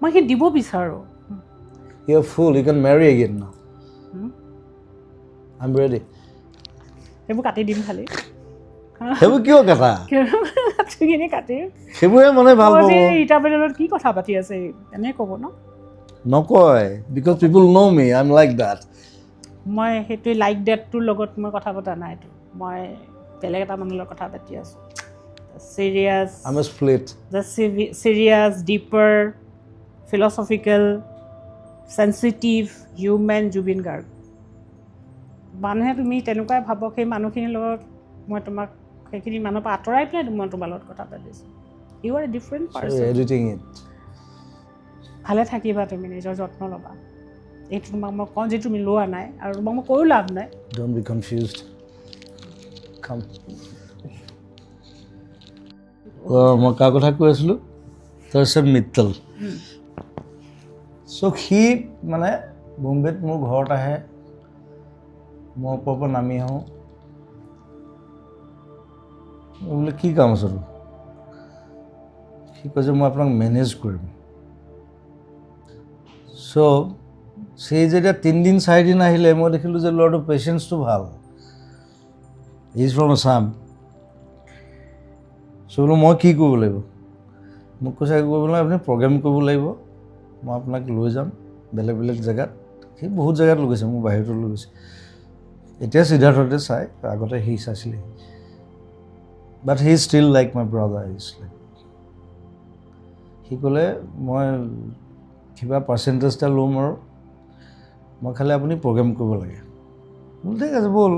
Speaker 1: মই সেই দিব বিচাৰোঁ
Speaker 2: You are full. You can marry again now. I'm ready.
Speaker 1: সেইবোৰ কাটি দিম খালি
Speaker 2: সেইবোৰ কিয় কাটা
Speaker 1: কাটিখিনি কাটিম
Speaker 2: সেইবোৰে মানে ভাল পাব
Speaker 1: ইণ্টাৰভিউত কি কথা পাতি আছে এনেই ক'ব
Speaker 2: নকয় because people know me. I'm like that.
Speaker 1: মই সেইটোৱে লাইক ডেটটোৰ লগত মই কথা পতা নাইতো মই বেলেগ এটা মানুহৰ লগত কথা পাতি আছোঁ serious
Speaker 2: I'm a split.
Speaker 1: The serious, deeper, philosophical, sensitive, human Jubin Garg. মানুহে তুমি তেনেকুৱাই ভাবক সেই মানুহখিনিৰ লগত মই তোমাক সেইখিনি মানুহৰ পৰা আঁতৰাই পেলাই মই তোমাৰ লগত কথা পাতিছোঁ you are a different person
Speaker 2: editing it
Speaker 1: ভালে থাকিবা তুমি নিজৰ যত্ন ল'বা এইটো তোমাক মই কওঁ যে তুমি লোৱা নাই আৰু তোমাক মই কৈও লাভ নাই
Speaker 2: Don't be confused. Come. মই কাৰ কথা কৈ আছিলোঁ তাৰপিছত মিত্তল চ' সি মানে বম্বেত মোৰ ঘৰত আহে মই ওপৰৰ পৰা নামি আহোঁ বোলে কি কাম আছে তোৰ সি কৈছে মই আপোনাক মেনেজ কৰিম চ' সেই যেতিয়া 3 দিন 4 দিন আহিলে মই দেখিলোঁ যে ল'ৰাটোৰ পেচেঞ্চটো ভাল ইজ ফ্ৰম আছাম চ' বোলো মই কি কৰিব লাগিব মোক কৈছে কৰিব নালাগে আপুনি প্ৰগ্ৰেম কৰিব লাগিব মই আপোনাক লৈ যাম বেলেগ বেলেগ জেগাত সি বহুত জেগাত লৈ গৈছে মোক বাহিৰতো লৈ গৈছে এতিয়া সিদ্ধাৰ্থতে চাই আগতে সি চাইছিলে but he still like my brother is like সি ক'লে মই কিবা পাৰ্চেণ্টেজ এটা ল'ম আৰু মই খালি আপুনি প্ৰগ্ৰেম কৰিব লাগে বোলো ঠিক আছে ব'ল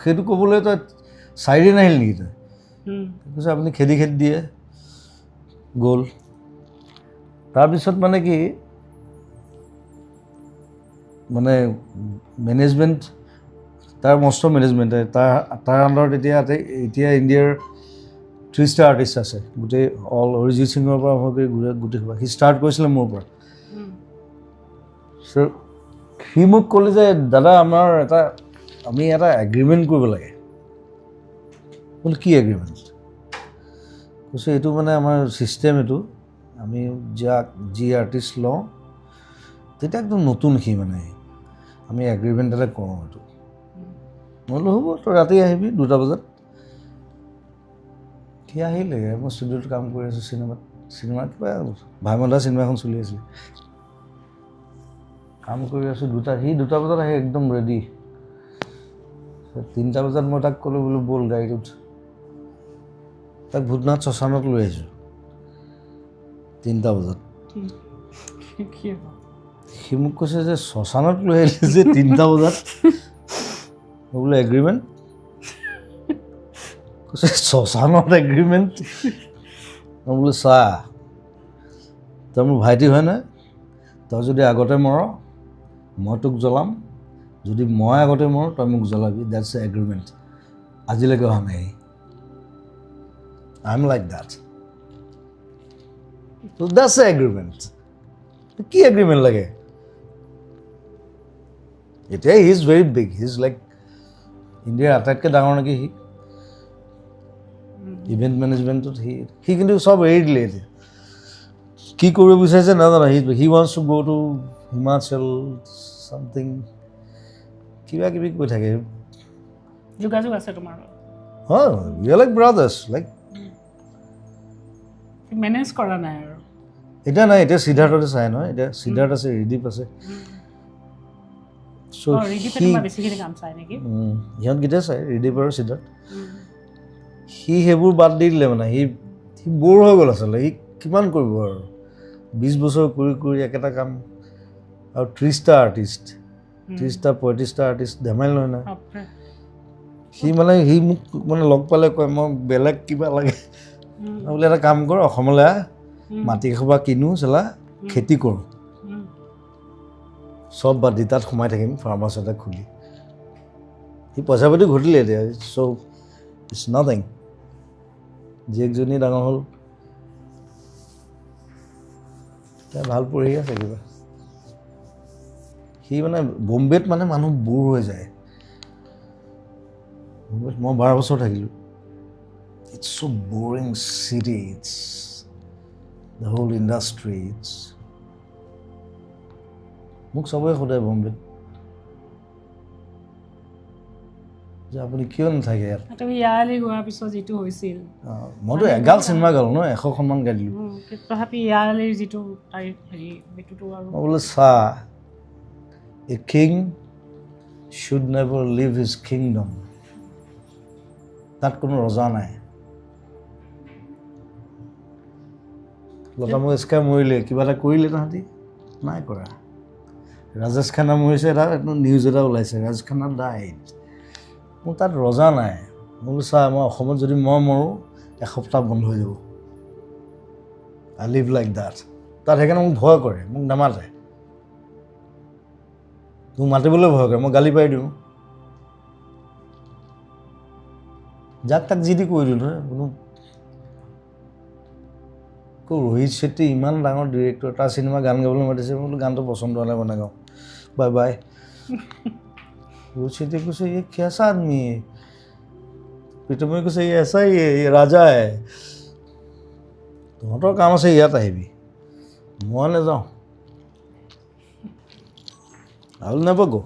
Speaker 2: সেইটো ক'বলৈ তই 4 দিন আহিল নেকি তই কৈছে আপুনি খেদি দিয়ে গ'ল তাৰপিছত মানে কি মানে মেনেজমেণ্ট তাৰ মস্ত মেনেজমেণ্ট তাৰ আণ্ডাৰত এতিয়া ইণ্ডিয়াৰ 3 ষ্টাৰ আৰ্টিষ্ট আছে গোটেই অল অৰিজিত সিঙৰ পৰা আৰম্ভ কৰি গোটেই সি ষ্টাৰ্ট কৰিছিলে মোৰ পৰা চ' সি মোক ক'লে যে দাদা আমি এটা এগ্ৰিমেণ্ট কৰিব লাগে বোলে কি এগ্ৰিমেণ্ট কৈছে এইটো মানে আমাৰ ছিষ্টেম এইটো আমি যি আৰ্টিষ্ট লওঁ তেতিয়া একদম নতুন সি মানে আমি এগ্ৰিমেণ্ট এটা কৰোঁ এইটো মই বোলো হ'ব তই ৰাতি আহিবি 2টা বজাত সি আহিলে মই ষ্টুডিঅ'ত কাম কৰি আছোঁ চিনেমাত কিবা ভাইমন্দা চিনেমা এখন চলি আছিলে কাম কৰি আছোঁ সি 2টা বজাত আহি একদম ৰেডি 3টা বজাত মই তাক ক'লোঁ বোলো ব'ল গাড়ীটোত তাক ভূতনাথ শ্মশানত লৈ আহিছোঁ 3টা বজাত সি মোক কৈছে যে শ্মশানত লৈ আহিলে যে 3টা বজাত মই বোলো এগ্ৰিমেণ্ট কৈছে শ্মশানত এগ্ৰিমেণ্ট মই বোলো চা তই মোৰ ভাইটি হয় নাই তই যদি আগতে মৰ মই তোক জ্বলাম যদি মই আগতে মৰ তই মোক জ্বলাবি দেটছ এ এগ্ৰিমেণ্ট আজিলৈকে অহা নাই I am like that so' that's A agreement কি এগ্ৰিমেণ্ট লাগে এতিয়া he is very big he is like ইণ্ডিয়াৰ আটাইতকৈ ডাঙৰ নেকি সি ইভেণ্ট মেনেজমেণ্টত সি কিন্তু চব এৰি দিলে এতিয়া কি কৰিব বিচাৰিছে নাজানো হি ৱান্টছ টু গ' টু হিমাচল চামথিং কিবা কিবি কৈ থাকে
Speaker 1: যোগাযোগ আছে তোমাৰ
Speaker 2: হয় we are like brothers like
Speaker 1: manage কৰা নাই আৰু
Speaker 2: এতিয়া নাই এতিয়া সিদ্ধাৰ্থতে চাই নহয় এতিয়া সিদ্ধাৰ্থ আছে ৰিদীপ আছে সিহঁতকেইটাই চাই ৰিদীপ আৰু সিদ্ধাৰ্থ সি সেইবোৰ বাদ দি দিলে মানে সি ব'ৰ হৈ গ'ল আচলতে সি কিমান কৰিব আৰু 20 বছৰ কৰি একেটা কাম আৰু 30টা আৰ্টিষ্ট 30টা 35টা আৰ্টিষ্ট ধেমালি নহয় না সি মোক মানে লগ পালে কয় মই বেলেগ কিবা লাগে বোলে এটা কাম কৰ অসমলৈ মাটি এসোপা কিনো চালা খেতি কৰোঁ চব বাদ দি তাত সোমাই থাকিম ফাৰ্মাচ এটা খুলি সি পইচা পাতি ঘটিলে এতিয়া চ' ইটছ নাথিং জীয়েকজনী ডাঙৰ হ'ল এতিয়া ভাল পঢ়ি আছে কিবা সি মানে বম্বেত মানে মানুহ বোৰ হৈ যায় মই 12 বছৰ থাকিলোঁ it's so' boring city it's the whole industry it's মোক চবেই সোধে বম্বেত যে আপুনি কিয় নাথাকে ইয়াত
Speaker 1: তুমি ইয়ালৈ গোৱাৰ পিছত যিটো হৈছিল
Speaker 2: মইতো এগাল চিনেমা গালোঁ ন 100খনমান গাই দিলোঁ
Speaker 1: তথাপি ইয়ালৈ যিটো হেৰি সেইটোতো আৰু
Speaker 2: মই বোলো চা a king should never leave his kingdom তাত কোনো ৰজা নাই লতা মংগেশকাৰ মৰিলে কিবা এটা কৰিলে তাহাঁতি নাই কৰা ৰাজেশ খান্না মৰিছে এটা নিউজ এটা ওলাইছে ৰাজেশ খান্না ডাইড মোৰ তাত ৰজা নাই মই বোলো চা মই অসমত যদি মই মৰোঁ এসপ্তাহ বন্ধ হৈ যাব আই লিভ লাইক দেট তাত সেইকাৰণে মোক ভয় কৰে মোক নামাতে মোক মাতিবলৈ ভয় কৰে মই গালি পাৰি দিওঁ যাক তাক যি দি কৈ দিওঁ নহয় কোনো আকৌ ৰোহিত শেট্টি ইমান ডাঙৰ ডিৰেক্টৰ, তাৰ চিনেমা গান গাবলৈ মাতিছে, মই বোলো গানটো পচন্দ হ'লে মই নাগাওঁ, বাই বাই। ৰোহিত শেট্টিয়ে কৈছে ये कैसा आदमी है, প্ৰীতমে কৈছে ये ऐसा ही है, ये राजा है, তহঁতৰ কাম আছে ইয়াত আহিবি, মই নাযাওঁ। I will never go.